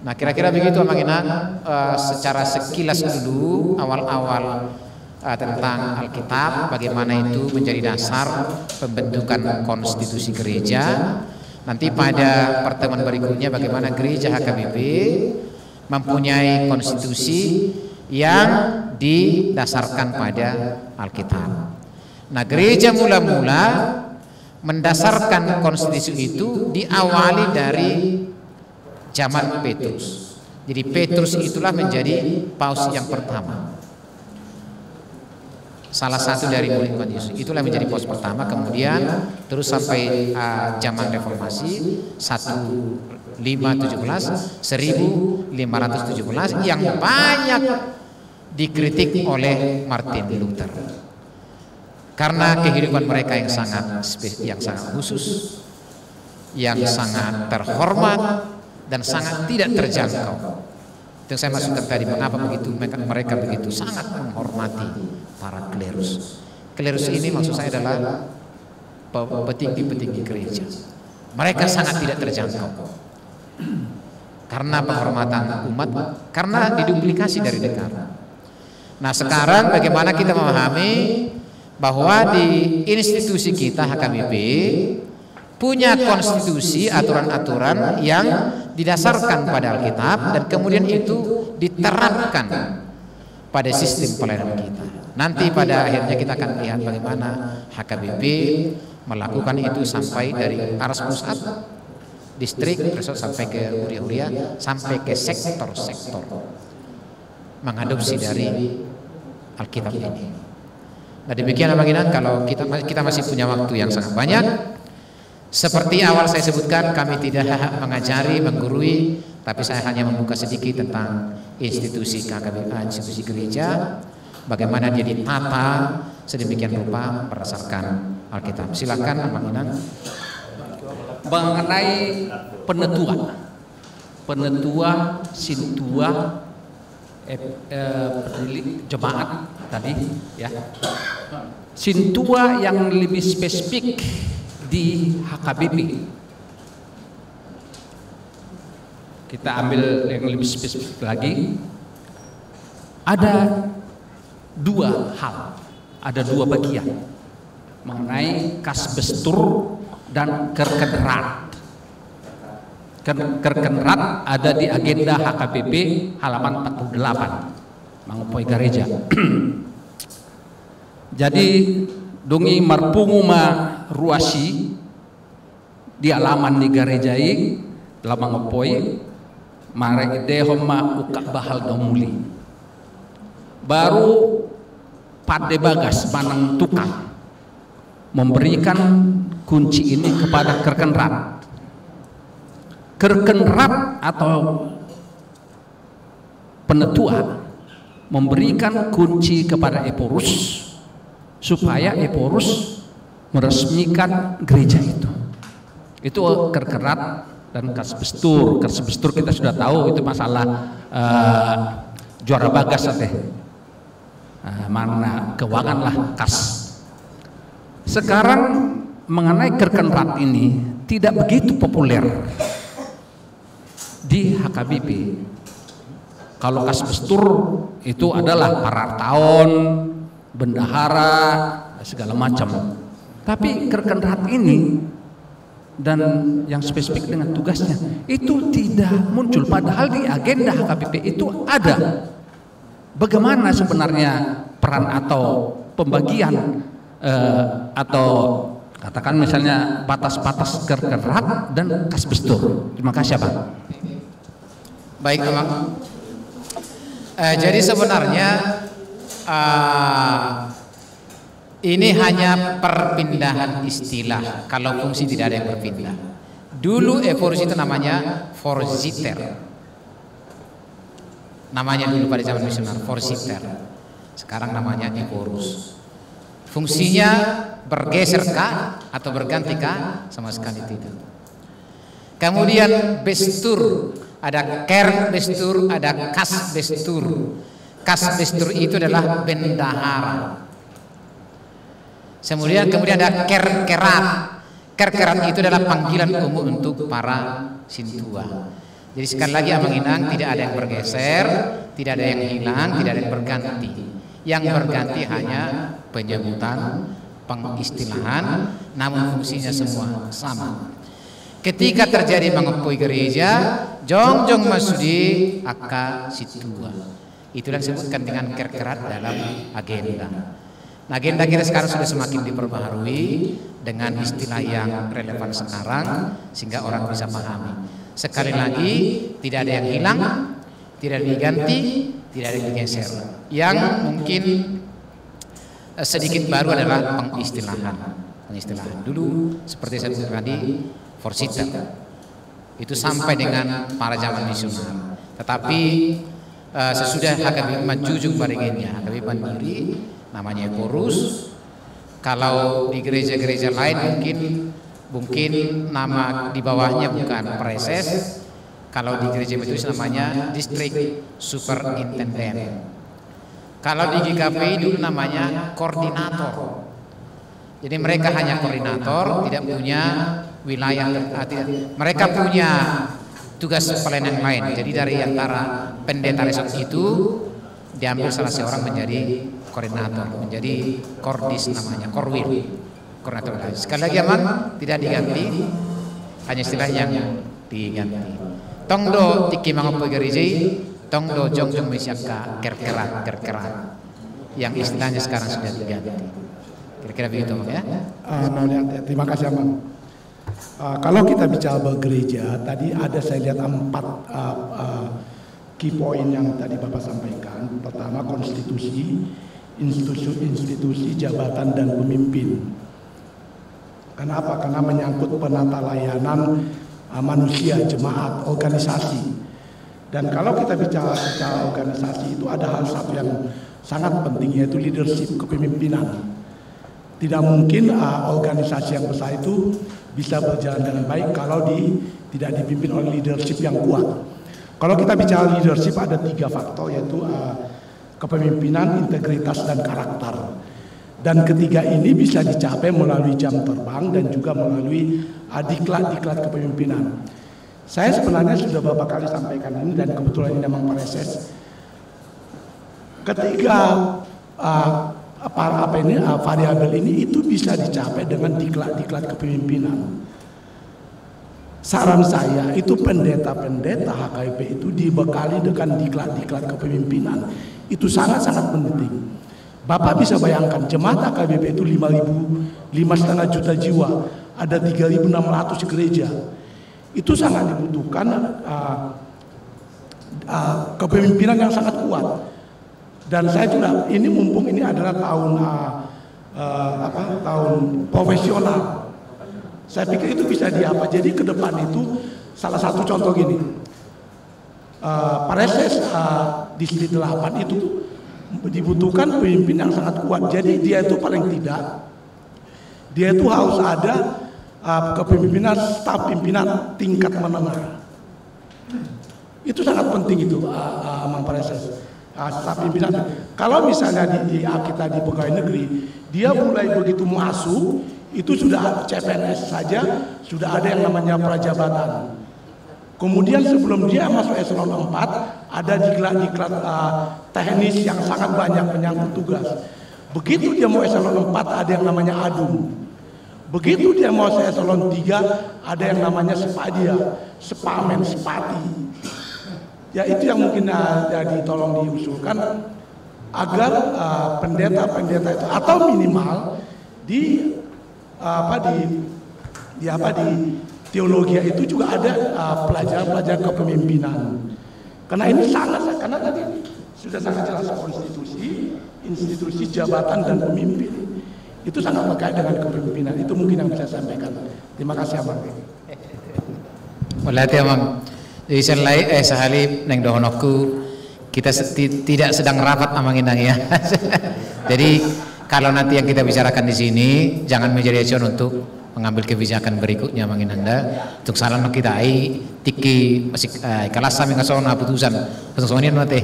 Nah, kira-kira begitu Abang Inang, secara sekilas dulu awal-awal tentang Alkitab, bagaimana itu menjadi dasar pembentukan konstitusi gereja. Nanti pada pertemuan berikutnya bagaimana gereja HKBP mempunyai konstitusi yang didasarkan pada Alkitab. Nah, gereja mula-mula mendasarkan konstitusi itu diawali dari zaman Petrus. Jadi Petrus itulah menjadi paus yang pertama. Salah satu dari murid Tuhan Yesus, itulah menjadi paus pertama. Kemudian terus sampai zaman reformasi 1517 yang banyak dikritik oleh Martin Luther karena kehidupan mereka yang sangat khusus, yang sangat terhormat dan sangat tidak terjangkau. Yang saya masukkan tadi, mengapa begitu mereka begitu sangat menghormati para klerus. Klerus ini maksud saya adalah petinggi-petinggi gereja. Mereka sangat tidak terjangkau karena penghormatan umat, karena diduplikasi dari negara. Nah, sekarang bagaimana kita memahami bahwa di institusi kita HKBP punya konstitusi, aturan-aturan yang didasarkan pada Alkitab dan kemudian itu diterapkan pada sistem pelayanan kita. Nanti pada akhirnya kita akan lihat bagaimana HKBP melakukan itu sampai dari Aras Pusat, distrik, besok sampai ke Huria-Huria, sampai ke sektor-sektor mengadopsi dari Alkitab ini. Nah demikian Bang Inan, kalau kita masih punya waktu yang sangat banyak. Seperti awal saya sebutkan, kami tidak mengajari, menggurui, tapi saya hanya membuka sedikit tentang institusi KKBP, institusi gereja, bagaimana dia ditata sedemikian rupa berdasarkan Alkitab. Silakan Bang Inan. Mengenai penetua, sintua, jemaat tadi ya. Sintua yang lebih spesifik di HKBP. Kita ambil yang lebih spesifik lagi. Ada dua hal, ada dua bagian mengenai kasbestur dan kerkenrat. Kerkenrat ada di agenda HKBP halaman 48 Mangupoi Gereja. Jadi dungi marpunguma ruasi di alaman di gerejai dalam Mangupoi marek dehoma uka bahal domuli. Baru Pade Bagas manang tukang memberikan kunci ini kepada kerkenrat. Kerkenrat atau penetua memberikan kunci kepada Eporus supaya Eporus meresmikan gereja itu. Itu kerkenrat dan kasbestur. Kasbestur kita sudah tahu itu masalah juara bagas teh. Mana keuangan lah kas. Sekarang mengenai kerkenrat ini tidak begitu populer di HKBP. Kalau kasbestur itu adalah parartaon, bendahara, segala macam. Tapi kerkenrat ini dan yang spesifik dengan tugasnya itu tidak muncul. Padahal di agenda HKBP itu ada. Bagaimana sebenarnya peran atau pembagian atau katakan misalnya batas-batas kerkenrat dan kasbestur. Terima kasih Pak. Baik Abang. Jadi sebenarnya ini hanya perpindahan istilah. Kalau fungsi tidak ada yang berpindah. Dulu Eporus itu namanya Forsiter. Namanya dulu pada zaman misioner Forsiter. Sekarang namanya Eporus. Fungsinya bergeser kah atau berganti kah? Sama sekali tidak. Kemudian bestur. Ada kerbestur, ada kasbestur. Kasbestur itu adalah bendahara. Kemudian ada kerkerat. Kerkerat itu adalah panggilan umum untuk para sintua. Jadi sekali lagi Abang Inang, tidak ada yang bergeser, tidak ada yang hilang, tidak ada yang berganti. Yang berganti hanya penyebutan, pengistilahan, namun fungsinya semua sama. Ketika terjadi mengepui gereja, jongjong masudi aka situa. Itulah disebutkan dengan kerkerat dalam agenda. Nah, agenda kita sekarang sudah semakin diperbaharui dengan istilah yang relevan sekarang sehingga orang bisa pahami. Sekali lagi, tidak ada yang hilang, tidak ada yang diganti, tidak ada yang digeser. Yang mungkin sedikit baru adalah pengistilahan. Pengistilahan dulu seperti saya sebutkan tadi, Forsiter itu sampai dengan para zaman misioner. Tetapi sesudah HKBP menjunjung baringannya, HKBP mandiri, namanya Eporus. Kalau di gereja-gereja lain mungkin nama di bawahnya bukan preses. Kalau di gereja itu namanya distrik superintendent. Kalau di GKPI dulu namanya koordinator. Jadi mereka hanya koordinator, tidak punya wilayah, mereka punya tugas pelayanan lain. Jadi dari antara pendeta resort itu diambil salah seorang menjadi koordinator, menjadi kordis namanya, korwil, koordinator. Sekali lagi Aman, tidak diganti, hanya istilah yang diganti. tong do tiki mangopo gereja, tong do jong mesyaka kerkeran yang istilahnya sekarang sudah diganti. Kira-kira begitu ya. Terima kasih Amang. Kalau kita bicara bergereja, tadi ada saya lihat 4 key point yang tadi Bapak sampaikan. Pertama, konstitusi, institusi, jabatan dan pemimpin. Kenapa? Karena menyangkut penata layanan manusia, jemaat, organisasi. Dan kalau kita bicara secara organisasi itu ada hal satu yang sangat penting, yaitu leadership, kepemimpinan. Tidak mungkin organisasi yang besar itu bisa berjalan dengan baik kalau tidak dipimpin oleh leadership yang kuat. Kalau kita bicara leadership ada 3 faktor, yaitu kepemimpinan, integritas, dan karakter. Dan ketiga ini bisa dicapai melalui jam terbang dan juga melalui diklat-diklat kepemimpinan. Saya sebenarnya sudah beberapa kali sampaikan ini dan kebetulan ini memang proses. Ketiga variabel ini itu bisa dicapai dengan diklat-diklat kepemimpinan. Saran saya itu pendeta-pendeta HKBP itu dibekali dengan diklat-diklat kepemimpinan. Itu sangat-sangat penting. Bapak bisa bayangkan jemaat HKBP itu 5,5 juta jiwa, ada 3.600 gereja. Itu sangat dibutuhkan kepemimpinan yang sangat kuat. Dan saya juga ini mumpung ini adalah tahun profesional. Saya pikir itu bisa jadi ke depan itu salah satu contoh gini. Pareses distrik 8 itu dibutuhkan pemimpin yang sangat kuat. Jadi dia itu paling tidak, dia itu harus ada kepemimpinan staf pimpinan tingkat menengah. Itu sangat penting itu, Mang Pareses. Staf pimpinan. Kalau misalnya kita di pegawai negeri, dia mulai begitu masuk, itu sudah CPNS saja, sudah ada yang namanya prajabatan. Kemudian sebelum dia masuk eselon 4, ada diklat-diklat teknis yang sangat banyak menyangkut tugas. Begitu dia mau eselon 4, ada yang namanya adum. Begitu dia mau eselon 3, ada yang namanya sepadia, sepamen, sepati. Ya itu yang mungkin tolong diusulkan agar pendeta-pendeta itu atau minimal di teologi itu juga ada pelajaran-pelajaran kepemimpinan. Karena ini karena tadi sudah sangat jelas konstitusi, institusi, jabatan dan pemimpin. Itu sangat terkait dengan kepemimpinan. Itu mungkin yang bisa saya sampaikan. Terima kasih Abang. Berarti Abang, jadi sehali neng dohonoku kita tidak sedang rapat Amang Inang ya. Jadi kalau nanti yang kita bicarakan di sini jangan menjadi acuan untuk mengambil kebijakan berikutnya Mang Inanda. Untuk salam kita tiki masih kelas kami ngasona putusan nanti.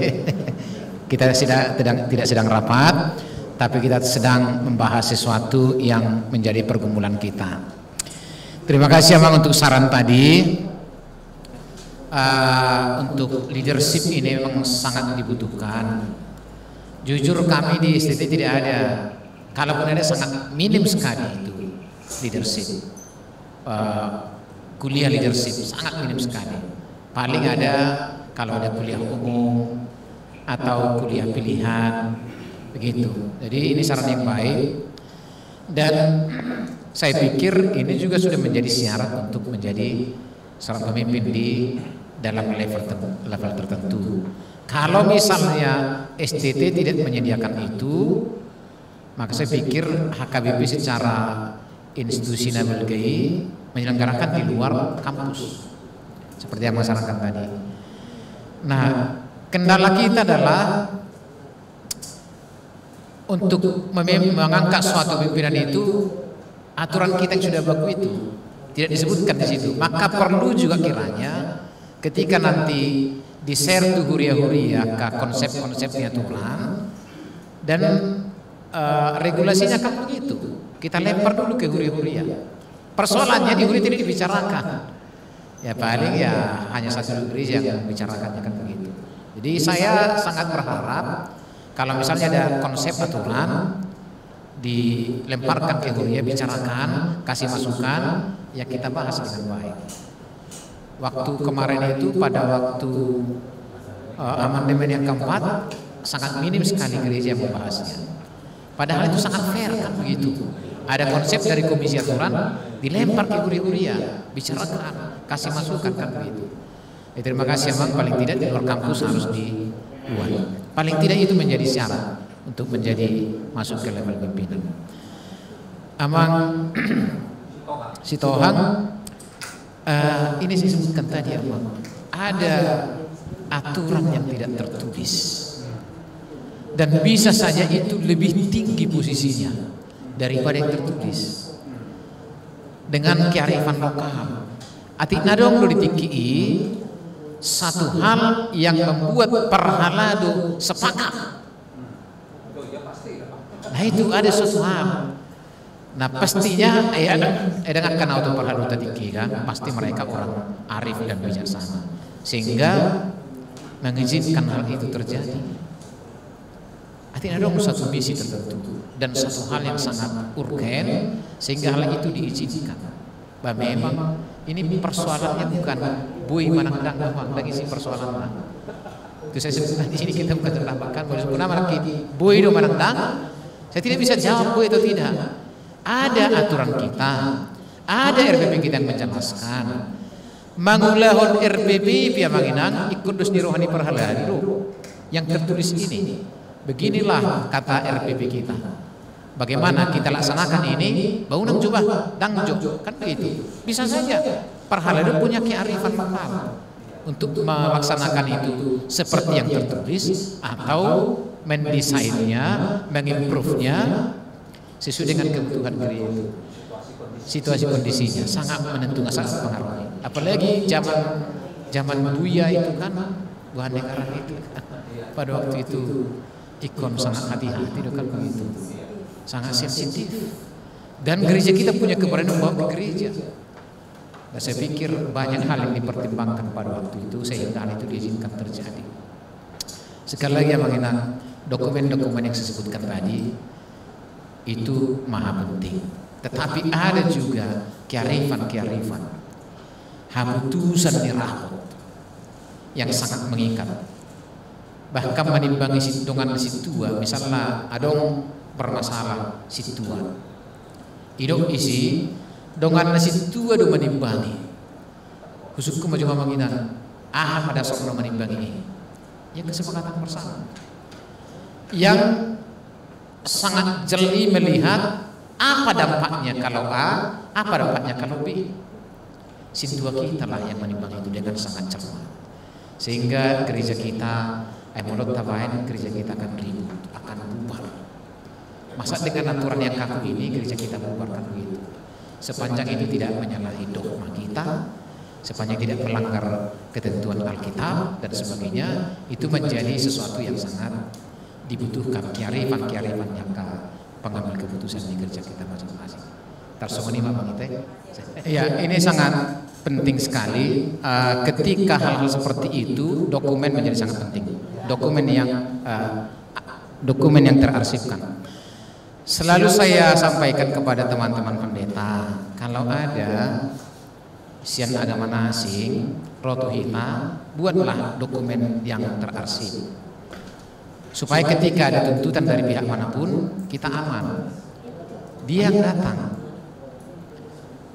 Kita tidak sedang rapat, tapi kita sedang membahas sesuatu yang menjadi pergumulan kita. Terima kasih Amang untuk saran tadi. Untuk leadership ini memang sangat dibutuhkan. Jujur kami di STT tidak ada, kalaupun ada sangat minim sekali itu leadership, kuliah leadership sangat minim sekali. Paling ada kalau ada kuliah umum atau kuliah pilihan begitu. Jadi ini saran yang baik dan saya pikir ini juga sudah menjadi syarat untuk menjadi seorang pemimpin di dalam level tertentu. Kalau misalnya STT tidak menyediakan itu, maka saya pikir HKBP secara institusi Nabil menyelenggarakan di luar kampus seperti yang masyarakat tadi. Nah, kendala kita adalah untuk mengangkat suatu pimpinan itu, aturan kita yang sudah baku itu tidak disebutkan di situ. Maka perlu juga kiranya ketika nanti di-share tuh huria-huria ke konsep-konsepnya aturan dan regulasinya kan begitu. Kita lempar dulu ke huria-huria. Persoalannya di huria tidak dibicarakan. Ya paling ya hanya satu gereja yang membicarakannya kan begitu. Jadi saya sangat berharap kalau misalnya ada konsep aturan dilemparkan ke huria, bicarakan, kasih masukan, ya kita bahas dengan baik. Waktu kemarin itu pada waktu amandemen yang keempat sangat minim sekali gereja yang membahasnya. Padahal itu sangat fair kan begitu. Ada konsep dari komisi aturan dilempar ke Uri-Uria, bicarakan, kasih masukan kan begitu. Terima kasih Amang, paling tidak di luar kampus harus dibuat. Paling tidak itu menjadi syarat untuk menjadi masuk ke level pimpinan. Amang Sitohang, ini saya sebutkan tadi Amang, ada aturan yang tidak tertulis dan bisa saja itu lebih tinggi posisinya daripada yang tertulis dengan kearifan lokal. Atik nadong do ditingki satu hal yang membuat perhalado sepakat. Nah itu ada suatu hal. Nah pastinya dengan kan auto perhalado tadi kan pasti mereka orang arif dan bijaksana sehingga mengizinkan hal itu terjadi. Artinya ada satu misi tertentu dan satu hal yang sangat urgen sehingga hal itu diizinkan. Bahwa memang ini persoalannya bukan bui manandang dan isi persoalannya. Itu saya sebutkan di sini kita bukan terlambangkan bahwa sebenarnya bui do manandang. Saya tidak bisa jawab bui atau tidak. Ada aturan kita, ada RPP kita yang menjelaskan. Mangulahon RPP pia manginang ikut dus di rohani perhalado yang tertulis ini. Beginilah kata RPP kita. Bagaimana kita laksanakan ini? Baunang coba dangjo kan begitu. Bisa saja perhalado punya kearifan lokal untuk melaksanakan itu seperti yang tertulis atau mendesainnya, mengimprove-nya sesuai dengan kebutuhan gereja. Situasi kondisinya sangat menentukan, sangat mempengaruhi. Apalagi zaman Buya itu kan Buah Negara itu kan pada waktu itu ikon sangat hati-hati kan begitu, sangat sensitif dan gereja kita punya keberanian membawa ke gereja. Dan saya pikir banyak hal yang dipertimbangkan pada waktu itu sehingga hal itu diizinkan terjadi. Sekali lagi yang mengenai dokumen-dokumen yang saya sebutkan tadi itu maha penting, tetapi ada juga kearifan habutusan dirahmat yang sangat mengikat. Bahkan menimbangi dengan situa, misalnya adong bermasalah situa idong isi dengan situa do menimbangi khususku maju manginan ada seorang menimbangi ya kesepakatan bersama yang sangat jeli melihat apa dampaknya kalau A, apa dampaknya kalau B. Situa kita lah yang menimbangi itu dengan sangat cermat sehingga gereja kita menurut tabain gereja kita akan ribut, akan bubar. Masa dengan aturan yang kaku ini gereja kita bubarkan begitu. Sepanjang itu tidak menyalahi dogma kita, sepanjang tidak melanggar ketentuan Alkitab dan sebagainya, itu menjadi sesuatu yang sangat dibutuhkan kearifan yang pengambil keputusan di gereja kita masing-masing. Tarsomoni Bang Ite. Ya, ini sangat penting sekali. Ketika hal-hal seperti itu, dokumen menjadi sangat penting. Dokumen yang terarsipkan. Selalu saya sampaikan kepada teman-teman pendeta, kalau ada sian agama asing, rotuhina, buatlah dokumen yang terarsip. Supaya ketika ada tuntutan dari pihak manapun, kita aman. Dia yang datang.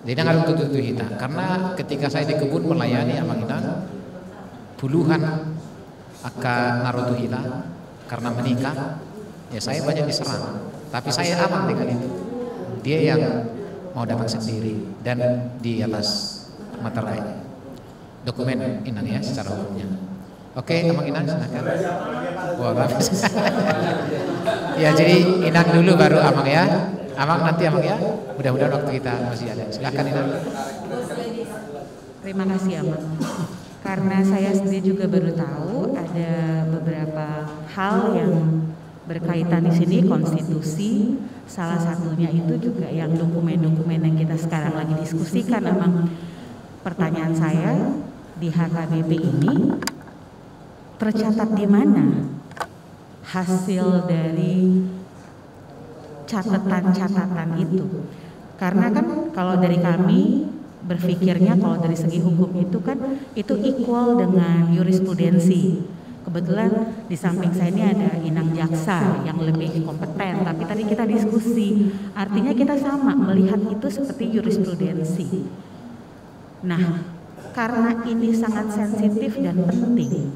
Jadi jangan tuntut kita. Karena ketika saya di kebun melayani amanginan, puluhan akan narutuhila karena menikah, ya saya banyak diserang, tapi saya aman dengan itu. Dia yang mau datang sendiri dan di atas materai dokumen inang ya secara umumnya. Oke, Amang Inang silakan. Ya jadi Inang dulu baru Amang ya. Amang nanti Amang ya. Mudah-mudahan waktu kita masih ada. Silakan Inang. Terima kasih Amang. Karena saya sendiri juga baru tahu ada beberapa hal yang berkaitan di sini konstitusi, salah satunya itu juga yang dokumen-dokumen yang kita sekarang lagi diskusikan. Memang pertanyaan saya di HKBP ini tercatat di mana hasil dari catatan-catatan itu? Karena kan kalau dari kami berpikirnya kalau dari segi hukum itu kan itu equal dengan jurisprudensi. Kebetulan di samping saya ini ada inang jaksa yang lebih kompeten, tapi tadi kita diskusi, artinya kita sama melihat itu seperti jurisprudensi. Nah, karena ini sangat sensitif dan penting,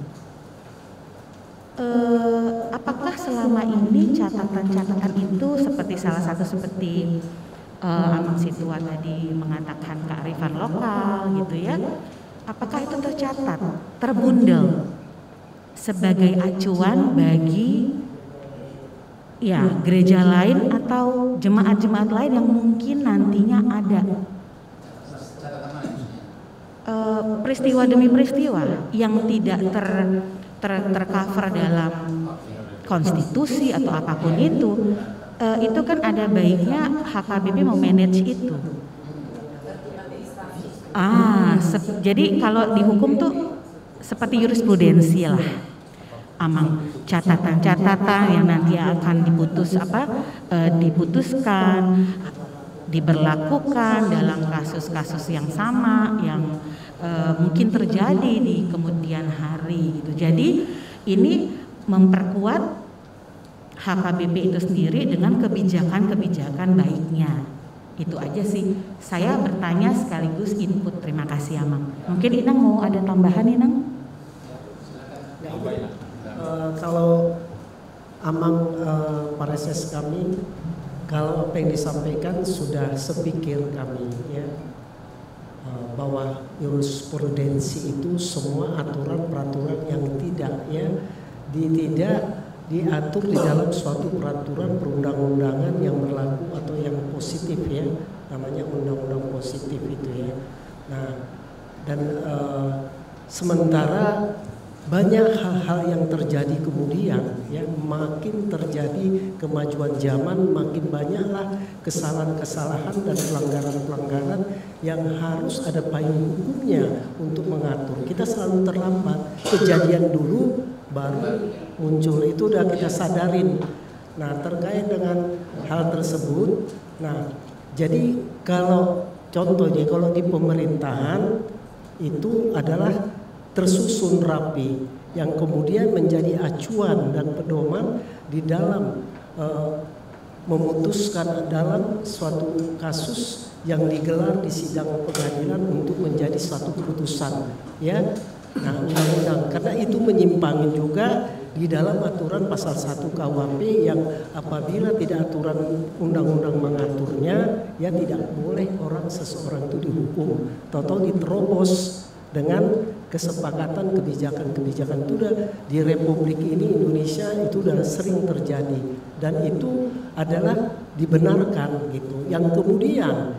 apakah selama ini catatan-catatan itu seperti salah satu seperti Amang Situa tadi mengatakan kearifan lokal gitu ya, apakah itu tercatat, terbundel sebagai acuan bagi ya gereja lain atau jemaat-jemaat lain yang mungkin nantinya ada peristiwa demi peristiwa yang tidak tercover dalam konstitusi atau apapun itu kan ada baiknya HKBP memanage itu. Jadi kalau di hukum tuh seperti jurisprudensi lah, Amang, catatan-catatan yang nanti akan diputuskan, diberlakukan dalam kasus-kasus yang sama yang mungkin terjadi di kemudian hari gitu. Jadi ini memperkuat HKBP itu sendiri dengan kebijakan-kebijakan baiknya. Itu aja sih. Saya bertanya sekaligus input. Terima kasih Amang. Mungkin Inang mau ada tambahan Inang? Kalau Amang pareses kami, kalau apa yang disampaikan sudah sepikir kami ya, bahwa jurisprudensi itu semua aturan peraturan yang tidak diatur di dalam suatu peraturan perundang-undangan yang berlaku atau yang positif ya, namanya undang-undang positif itu ya. Nah, dan sementara banyak hal-hal yang terjadi kemudian ya, makin terjadi kemajuan zaman, makin banyaklah kesalahan-kesalahan dan pelanggaran-pelanggaran yang harus ada payung hukumnya untuk mengatur. Kita selalu terlambat, kejadian dulu baru muncul, itu udah kita sadarin. Nah, terkait dengan hal tersebut, nah jadi kalau contohnya kalau di pemerintahan itu adalah tersusun rapi yang kemudian menjadi acuan dan pedoman di dalam memutuskan dalam suatu kasus yang digelar di sidang pengadilan untuk menjadi suatu keputusan ya. Nah, undang-undang karena itu menyimpangi juga di dalam aturan pasal 1 KUHP yang apabila tidak aturan undang-undang mengaturnya ya tidak boleh seseorang itu dihukum, atau diterobos dengan kesepakatan kebijakan-kebijakan. Itu udah di Republik ini Indonesia itu udah sering terjadi dan itu adalah dibenarkan gitu. Yang kemudian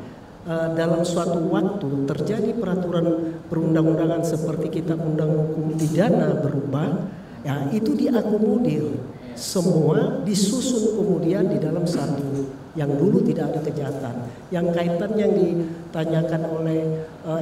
dalam suatu waktu terjadi peraturan perundang-undangan seperti Kitab Undang Hukum Pidana berubah, ya itu diakomodir, semua disusun kemudian di dalam satu yang dulu tidak ada kejahatan. Yang kaitan yang ditanyakan oleh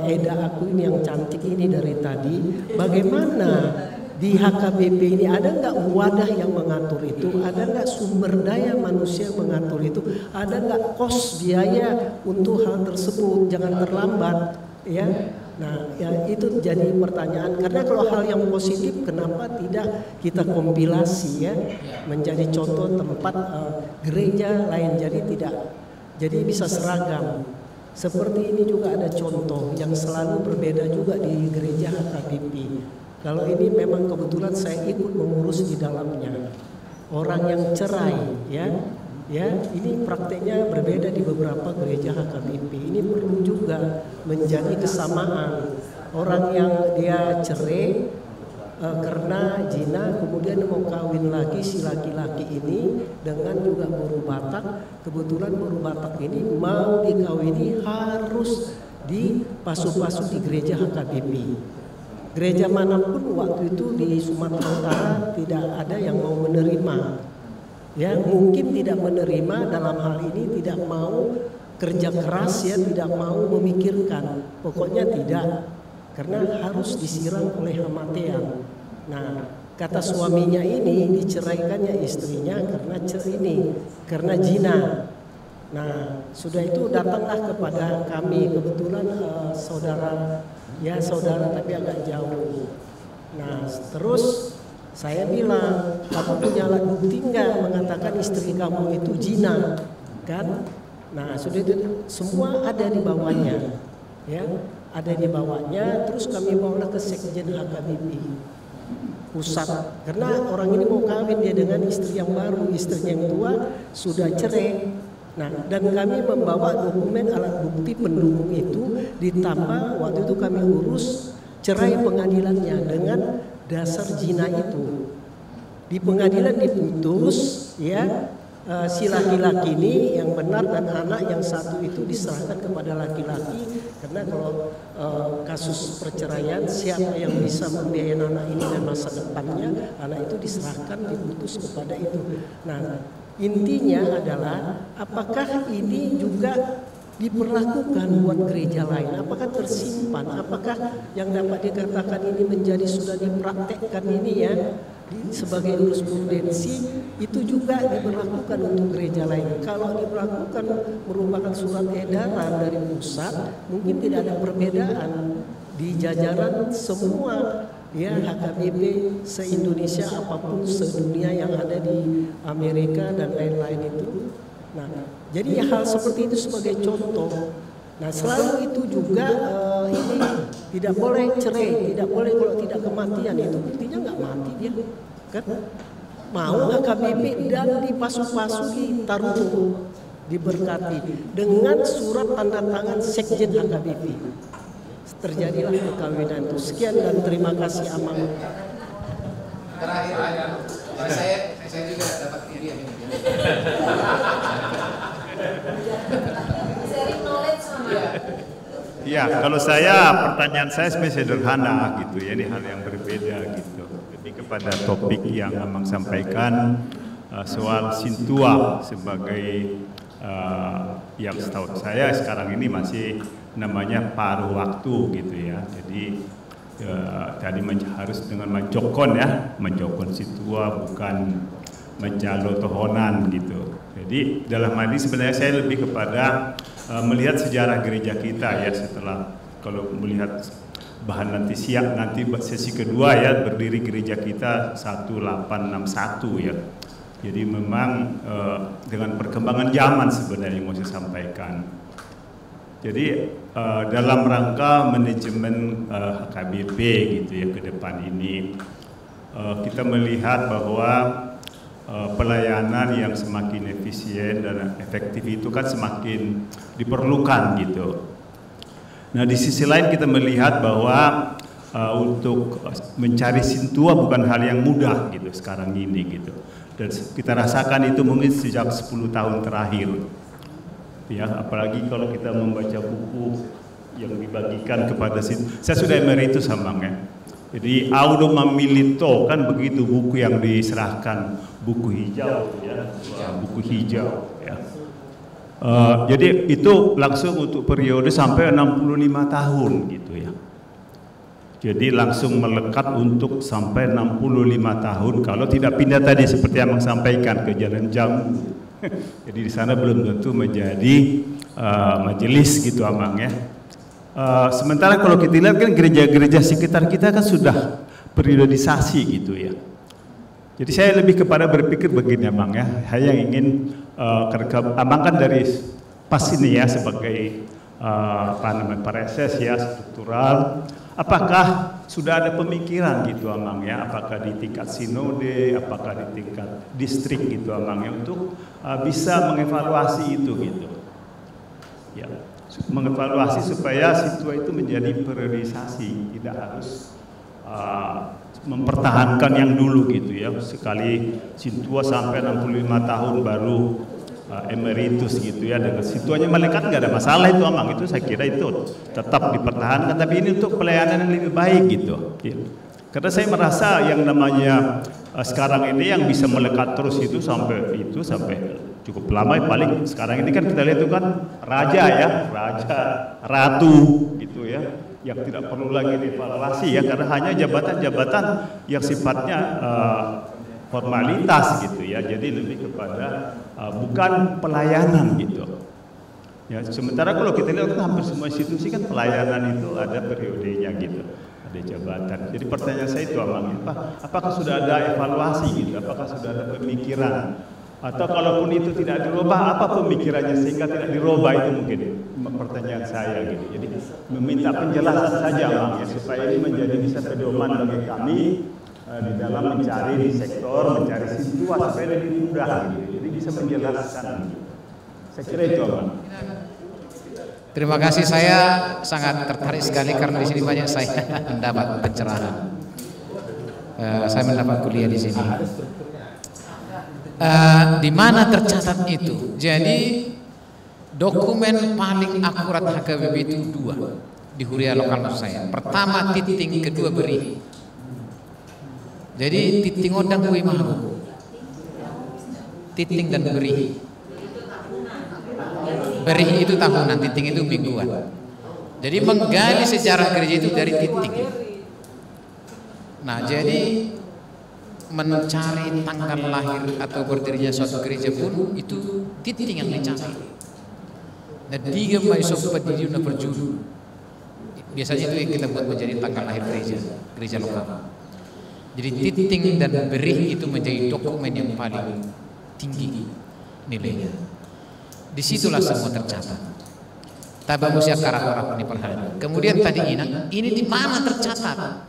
Eda aku ini yang cantik ini dari tadi, bagaimana di HKBP ini ada nggak wadah yang mengatur itu, ada nggak sumber daya manusia yang mengatur itu, ada nggak kos biaya untuk hal tersebut, jangan terlambat ya. Nah ya itu jadi pertanyaan, karena kalau hal yang positif kenapa tidak kita kompilasi ya menjadi contoh tempat gereja lain, jadi bisa seragam. Seperti ini juga ada contoh yang selalu berbeda juga di gereja HKBP. Kalau ini memang kebetulan saya ikut mengurus di dalamnya. Orang yang cerai ya ini prakteknya berbeda di beberapa gereja HKBP. Ini perlu juga menjadi kesamaan. Orang yang dia cerai karena zina kemudian mau kawin lagi si laki-laki ini dengan juga guru Batak. Kebetulan guru Batak ini mau dikawini harus dipasu-pasu di gereja HKBP. Gereja manapun waktu itu di Sumatera Utara tidak ada yang mau menerima. Ya, mungkin tidak menerima dalam hal ini, tidak mau kerja keras ya, tidak mau memikirkan. Pokoknya tidak, karena harus disiram oleh hamateyang. Nah, kata suaminya ini diceraikannya istrinya karena zina. Nah, sudah itu datanglah kepada kami. Kebetulan saudara, ya saudara tapi agak jauh. Nah terus saya bilang, kamu punya alat bukti nggak mengatakan istri kamu itu zina, kan? Nah sudah itu semua ada di bawahnya, ya ada di bawahnya. Terus kami bawa ke Sekjen HKBP pusat, karena orang ini mau kawin dia dengan istri yang baru, istrinya yang tua sudah cerai. Nah, dan kami membawa dokumen alat bukti pendukung itu, ditambah waktu itu kami urus cerai pengadilannya dengan dasar zina itu. Di pengadilan diputus, ya si laki-laki ini yang benar dan anak yang satu itu diserahkan kepada laki-laki, karena kalau kasus perceraian siapa yang bisa membiayai anak ini dan masa depannya, anak itu diserahkan, diputus kepada itu. Nah intinya adalah apakah ini juga diperlakukan buat gereja lain, apakah tersimpan, apakah yang dapat dikatakan ini menjadi sudah dipraktekkan ini ya sebagai jurisprudensi itu juga diberlakukan untuk gereja lain. Kalau diberlakukan merupakan surat edaran dari pusat, mungkin tidak ada perbedaan di jajaran semua ya HKBP se-Indonesia apapun sedunia yang ada di Amerika dan lain-lain itu. Nah, jadi hal seperti itu sebagai contoh. Nah, selalu itu juga ini tidak boleh cerai, tidak boleh kalau tidak kematian, itu buktinya nggak mati dia, kan? Mau HKBP dan dipasu-pasu ditaruh diberkati dengan surat tanda tangan Sekjen HKBP. Terjadilah perkawinan itu. Sekian dan terima kasih Amang. Terakhir, saya juga dapat ini. Ya, kalau saya pertanyaan saya sebenarnya sederhana gitu ya, ini hal yang berbeda gitu. Lebih kepada topik yang Amang sampaikan soal Sintua sebagai yang setahu saya sekarang ini masih namanya paruh waktu gitu ya. Jadi tadi harus dengan mencokon ya, mencokon Sintua bukan mencalo tohonan gitu. Jadi dalam hal ini sebenarnya saya lebih kepada melihat sejarah gereja kita ya, setelah kalau melihat bahan nanti siap nanti sesi kedua ya, berdiri gereja kita 1861 ya. Jadi memang dengan perkembangan zaman sebenarnya yang mau saya sampaikan. Jadi dalam rangka manajemen HKBP gitu ya ke depan ini, kita melihat bahwa pelayanan yang semakin efisien dan efektif itu kan semakin diperlukan gitu. Nah di sisi lain kita melihat bahwa untuk mencari Sintua bukan hal yang mudah gitu sekarang ini gitu. Dan kita rasakan itu mungkin sejak 10 tahun terakhir. Ya, apalagi kalau kita membaca buku yang dibagikan kepada saya sudah emeritus Amang ya. Jadi Audo Mamilito kan begitu buku yang diserahkan, buku hijau ya, buku hijau ya. Jadi itu langsung untuk periode sampai 65 tahun gitu ya. Jadi langsung melekat untuk sampai 65 tahun kalau tidak pindah tadi seperti yang sampaikan ke Jalan Jambu. Jadi di sana belum tentu menjadi majelis gitu Amang ya. Sementara kalau kita lihat kan gereja-gereja sekitar kita kan sudah periodisasi gitu ya. Jadi saya lebih kepada berpikir begini Amang ya. Saya ingin Amang kan dari pas ini ya sebagai apa namanya pareses ya struktural. Apakah sudah ada pemikiran gitu Amang ya? Apakah di tingkat sinode, apakah di tingkat distrik gitu Amang ya untuk bisa mengevaluasi itu gitu. Ya. Mengevaluasi supaya Sintua itu menjadi periodisasi, tidak harus mempertahankan yang dulu gitu ya. Sekali Sintua sampai 65 tahun baru emeritus gitu ya. Dengan Sintuanya malaikat nggak ada masalah itu Amang, itu saya kira itu tetap dipertahankan. Tapi ini untuk pelayanan yang lebih baik gitu. Ya. Karena saya merasa yang namanya sekarang ini yang bisa melekat terus itu sampai cukup lama, paling sekarang ini kan kita lihat itu kan raja ya, raja, ratu gitu ya, yang tidak perlu lagi dievaluasi ya, karena hanya jabatan-jabatan yang sifatnya formalitas gitu ya, jadi lebih kepada bukan pelayanan gitu. Ya, sementara kalau kita lihat kan hampir semua institusi kan pelayanan itu ada periodenya gitu, ada jabatan. Jadi pertanyaan saya itu Abang, apakah sudah ada evaluasi gitu, apakah sudah ada pemikiran, atau kalaupun itu tidak dirubah, apa pemikirannya sehingga tidak dirubah, itu mungkin pertanyaan saya gitu. Jadi meminta penjelasan saja Bang ya, supaya ini menjadi bisa pedoman bagi kami di dalam mencari di sektor, mencari situasi supaya lebih mudah gitu. Jadi bisa menjelaskan. Saya kira itu Abang. Terima kasih, saya sangat tertarik sekali karena di sini banyak saya mendapat pencerahan. Saya mendapat kuliah di sini. Di mana tercatat itu? Jadi dokumen paling akurat HKBP itu 2 di Huria lokal maksud saya. Pertama titing, kedua beri. Jadi titing odang kui mahu. Titing dan beri. Beri itu tahunan, titing itu mingguan. Jadi menggali sejarah gereja itu dari titing. Nah, jadi mencari tanggal lahir atau berdirinya suatu gereja pun itu titing yang dicari. Nah, tiga maisop pediduna perjuru. Biasanya itu yang kita buat menjadi tanggal lahir gereja lokal. Jadi titing dan beri itu menjadi dokumen yang paling tinggi nilainya. Disitulah semua tercatat. Tabamusia karak-karak diperhatikan. Kemudian tadi ini di mana tercatat?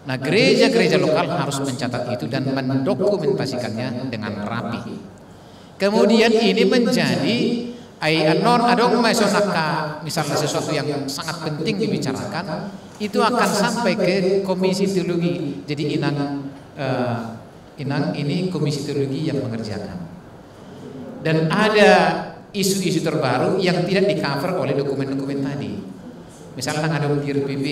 Nah, gereja-gereja lokal harus mencatat itu dan mendokumentasikannya dengan rapi. Kemudian ini menjadi adong maisonaka, misalnya sesuatu yang sangat penting dibicarakan, itu akan sampai ke komisi teologi. Jadi inang ini komisi teologi yang mengerjakan. Dan ada isu-isu terbaru yang tidak di-cover oleh dokumen-dokumen tadi. Misalnya ada di RPP.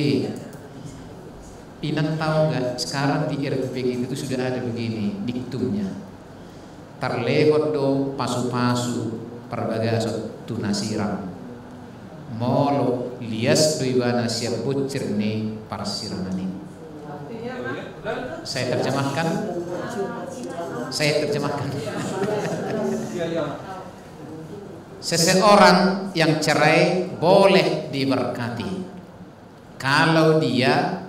Inang tahu nggak sekarang di RPP itu sudah ada begini diktumnya. Terlehot do pasu-pasu perbagai tunasiram. Molo lias doibana siap bucirne parsiramani. Saya terjemahkan. Seseorang yang cerai boleh diberkati kalau dia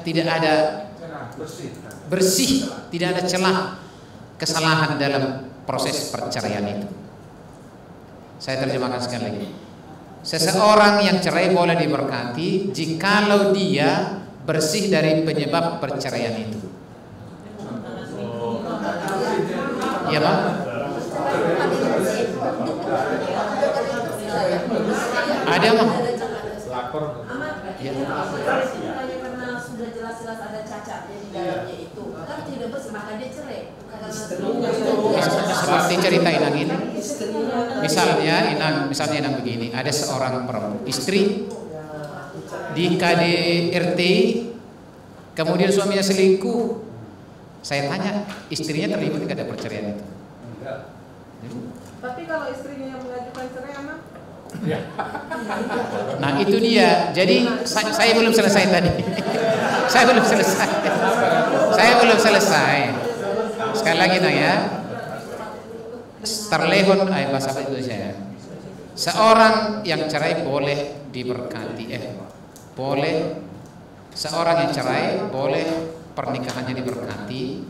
tidak ada bersih, tidak ada celah kesalahan dalam proses perceraian itu. Saya terjemahkan sekali lagi. Seseorang yang cerai boleh diberkati jikalau dia bersih dari penyebab perceraian itu. Iya Pak? Ada Mak? Lapor. Ya. Karena sudah jelas-jelas ada cacat di dalamnya itu, kan tidak bersih maka dia cerai. Seperti cerita Inang ini. Misalnya Inang begini, ada seorang istri di KDRT, kemudian suaminya selingkuh. Saya tanya, istrinya terlibat tidak ada perceraian itu? Tapi kalau istrinya yang mengajukan cerai, anak? Nah itu dia. Jadi saya belum selesai tadi. Saya belum selesai. Sekali lagi dong ya. Terlehon bahasa apa itu saya. Seorang yang cerai boleh diberkati. Seorang yang cerai boleh pernikahannya diberkati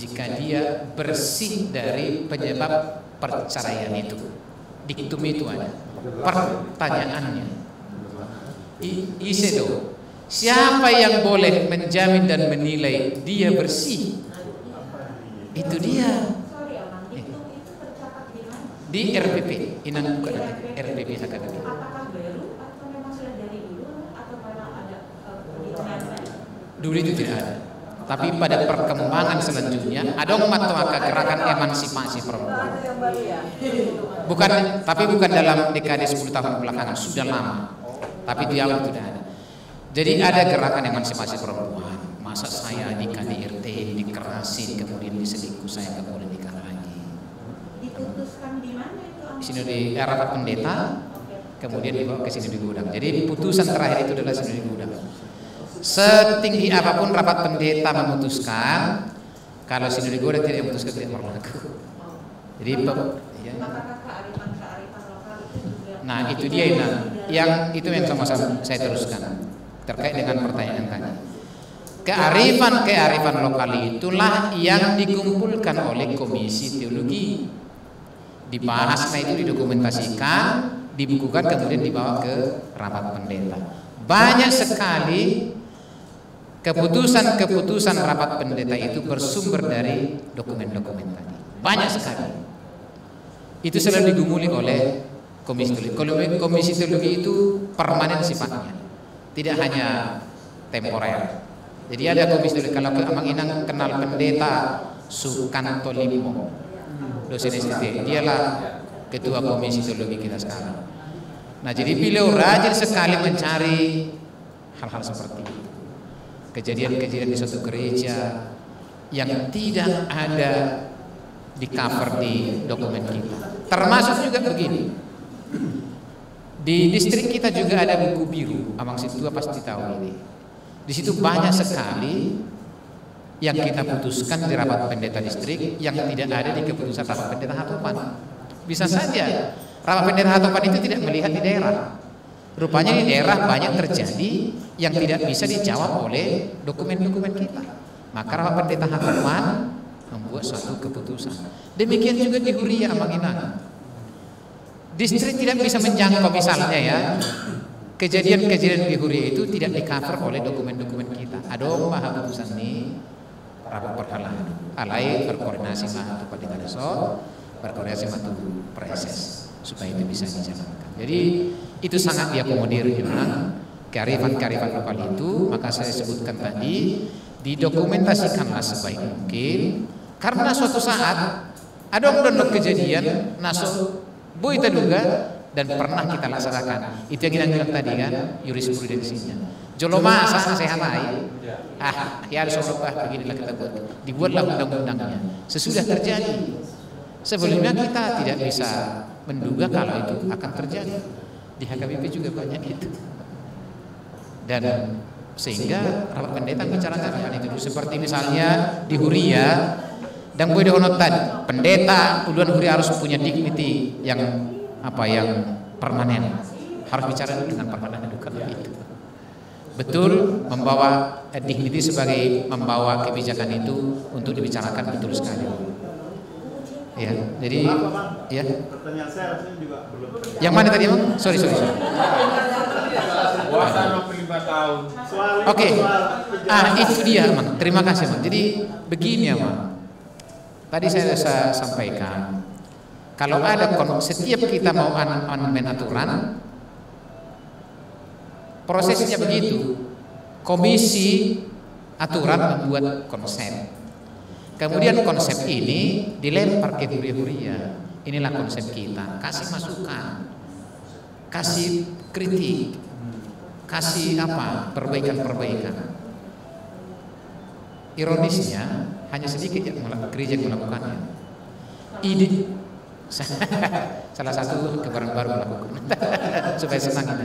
jika dia bersih dari penyebab perceraian itu. Diktum itu ada. Pertanyaannya, Isedo, siapa yang boleh menjamin dan menilai dia bersih? Itu dia. Di RPP, Inang buka nanti RPP HKBP. Dulu itu tidak ada. Tapi pada perkembangan selanjutnya ada gerakan emansipasi perempuan. Bukan dalam dekade 10 tahun belakangan, sudah lama. Tapi di awal tidak ada. Jadi ada gerakan emansipasi perempuan. Masa saya nikah di RT, dikerasin, kemudian diselingkuh, saya nggak boleh nikah lagi. Diputuskan di mana itu? Di sini di rapat pendeta, kemudian dibawa ke sini di gudang. Jadi putusan terakhir itu adalah sini di gudang. Setinggi apapun rapat pendeta memutuskan, kalau sinode gudang tidak memutuskan tidak berlaku. Jadi Ya. Apakah kearifan lokal itu juga? Nah itu dia yang sama-sama saya teruskan terkait dengan pertanyaan tadi. Kearifan lokal itulah yang dikumpulkan oleh Komisi Teologi, dibahas, nah itu didokumentasikan, dibukukan, kemudian dibawa ke rapat pendeta. Banyak sekali keputusan rapat pendeta itu bersumber dari dokumen-dokumen tadi. Banyak sekali. Itu selalu digumuli oleh Komisi Teologi. Komisi Teologi itu permanen sifatnya, tidak hanya temporer. Jadi ada Komisi Teologi. Kalau Amang Inang kenal pendeta Sukanto Limo, dosen STT, dialah ketua Komisi Teologi kita sekarang. Nah jadi beliau rajin sekali mencari hal-hal seperti itu, kejadian-kejadian di suatu gereja yang tidak ada di cover di dokumen kita. Termasuk juga begini, di distrik kita juga ada buku biru, Amang Situa pasti tahu ini. Di situ banyak sekali yang kita putuskan di rapat pendeta distrik yang tidak ada di keputusan rapat pendeta Hatopan. Bisa saja rapat pendeta Hatopan itu tidak melihat di daerah. Rupanya di daerah banyak terjadi yang tidak bisa dijawab oleh dokumen-dokumen kita. Maka rapat pendeta Hatopan membuat suatu keputusan. Demikian juga di Huria Amang Inang. Distrik tidak bisa menjangkau misalnya ya, kejadian-kejadian di Huria itu tidak di-cover oleh dokumen-dokumen kita. Aduh, maha putusan ini rapat perhalaan. Alai berkoordinasi mah pada Ganesot, berkoordinasi mah preses supaya itu bisa dijalankan. Jadi itu sangat diakomodir memang kearifan-kearifan lokal itu. Maka saya sebutkan tadi, didokumentasikanlah sebaik mungkin, karena suatu saat ada kejadian nasuk bu itu juga dan pernah kita laksanakan. Itu yang kita bilang tadi kan, jurisprudensinya. Joloma asal sehat lain. Ya harus beginilah kita buat. Dibuatlah undang-undangnya. Sesudah terjadi. Sebelumnya kita tidak bisa menduga kalau itu akan terjadi. Di HKBP juga banyak itu. Dan sehingga rapat pendeta bicarakan hal itu. Seperti misalnya di Huria dan gue dihonot tadi, pendeta uluan Huria harus punya dignity yang permanen. Harus bicara dulu dengan permanen bukan itu. Betul, membawa dignity sebagai membawa kebijakan itu untuk dibicarakan, betul sekali. Ya, jadi ya. Pertanyaan saya rasanya juga belum. Yang mana tadi, Bang? Sorry. Puasa 25 tahun. Oke. Itu dia, Bang. Terima kasih, Bang. Jadi begini ya, Bang. Tadi saya sampaikan, kalau ada setiap kita mau amandemen aturan, prosesnya begitu. Komisi aturan membuat konsep. Kemudian konsep ini dilempar ke Huria. Inilah konsep kita. Kasih masukan, kasih kritik, kasih perbaikan. Ironisnya hanya sedikit gereja yang melakukannya. Ide salah satu kebaran baru melakukan supaya senang.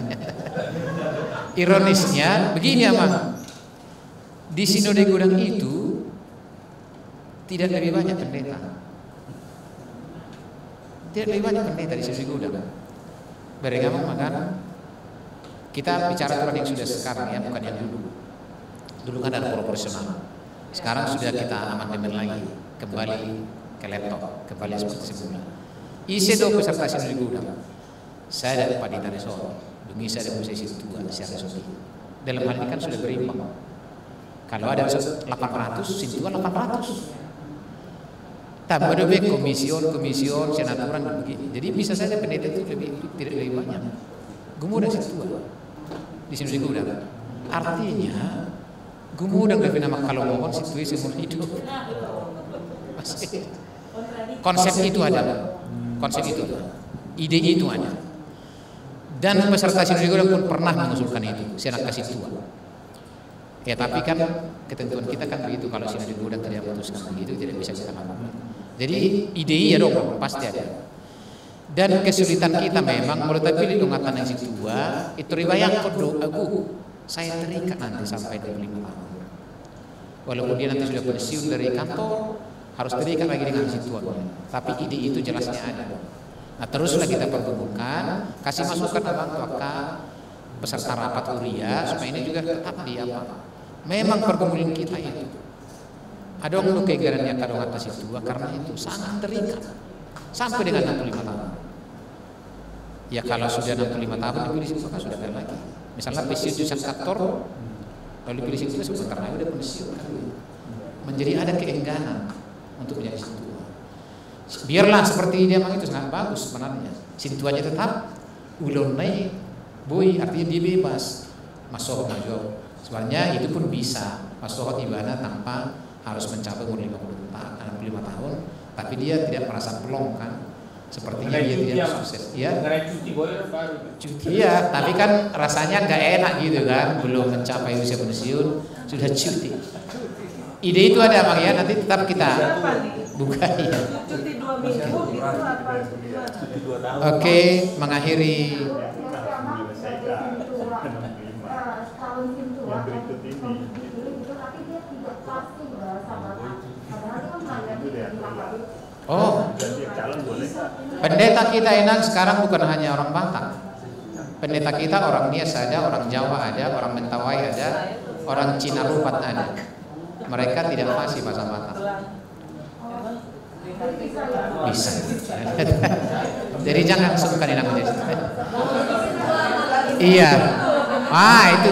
Ironisnya begini ya, Bang. Di Sinode Gudang itu tidak lebih banyak pendeta. Tidak lebih banyak pendeta di Sinode Gudang. Beragam makan. Kita bicara aturan yang sudah sekarang ya, bukan yang dulu. Dulu kan ada proporsional. Sekarang sudah kita amandemen lagi, kembali ke laptop, kembali seperti semula. Isi do peserta Sinode Gudang. Saya ada Pak Dita Resor, Dungi saya ada posisi tua, secara resmi. Dalam hal ini kan sudah berimbang. Kalau ada 800, Sintua 800. Tambah lebih komision, senaturan dan begini. Jadi bisa saja pendeta itu tidak lebih banyak. Gumudang Sintua di Sinode Gudang. Artinya gumudang lebih nama kalau mohon situasi seumur hidup. Konsep itu ada. Ide itu ada. Dan peserta Sinode Gudang pun pernah mengusulkan itu, Senat kasih tua. Ya tapi kan ketentuan kita kan begitu, kalau Sinode Gudang tidak memutuskan begitu tidak bisa kita lakukan. Jadi ide ya dong pasti ada. Dan kesulitan kita memang menurut pilih dongatan yang situ tua itu riwayat kodo aku saya terikat nanti sampai 25 tahun. Walaupun dia nanti sudah pensiun dari kantor, harus terikat lagi dengan situan. Tapi ide itu jelasnya ada. Nah teruslah kita pertemukan, kasih masukan abang tuaka peserta rapat Uria supaya ini juga tetap di apa. Memang pergumulan kita itu ada orang kegarannya kadang atas itu karena itu sangat terikat sampai dengan 65 tahun. Ya kalau sudah 65 tahun dipilih maka sudah ada lagi. Misalnya pensiun di kantor lalu pilih itu sebentar lagi udah pensiun kan. Menjadi ada keengganan untuk menjadi sintua. Biarlah seperti dia memang itu sangat bagus sebenarnya. Sintuanya tetap ulonai boy artinya dia bebas masuk maju. Sebenarnya itu pun bisa masuk ibadah tanpa harus mencapai umur 65 tahun, tapi dia tidak merasa pelong kan. Sepertinya dia tidak sukses. Ya. Cuti ya, tapi kan rasanya nggak enak gitu kan, belum mencapai usia pensiun sudah cuti. Ide itu ada Bang ya, nanti tetap kita buka ya. Cuti 2 minggu itu apa? Oke, mengakhiri Oh, pendeta kita Inang sekarang bukan hanya orang Batak. Pendeta kita orang Nias ada, orang Jawa ada, orang Mentawai ada, orang Cina Rupat ada. Mereka tidak fasih bahasa Batak. Bisa. Jadi jangan sungkan Inang menjadi. Iya. Itu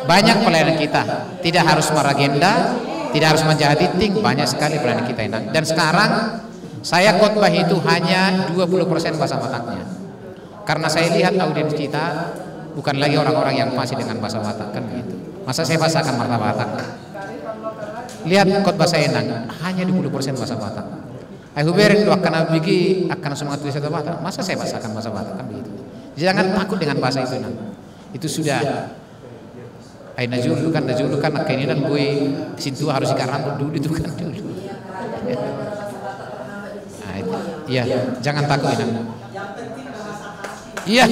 banyak pelayanan kita. Tidak harus meragenda, tidak harus menjadi ting, banyak sekali pelayanan kita Inang. Dan sekarang saya khotbah itu hanya 20% bahasa Bataknya. Karena saya lihat audiens kita bukan lagi orang-orang yang fasih dengan bahasa Batak kan begitu. Masa saya bahasakan marta Batak? Lihat khotbah saya Inang, hanya 20% bahasa Batak. Aku berin akan bigi akan semangat tulis Batak. Masa saya bahasakan bahasa Batak kan begitu. Jangan takut dengan bahasa itu Inang. Itu sudah najulu kan ini dan gue situ harus ikat rambut dulu itu kan dulu. Iya, jangan takut Inang. Iya.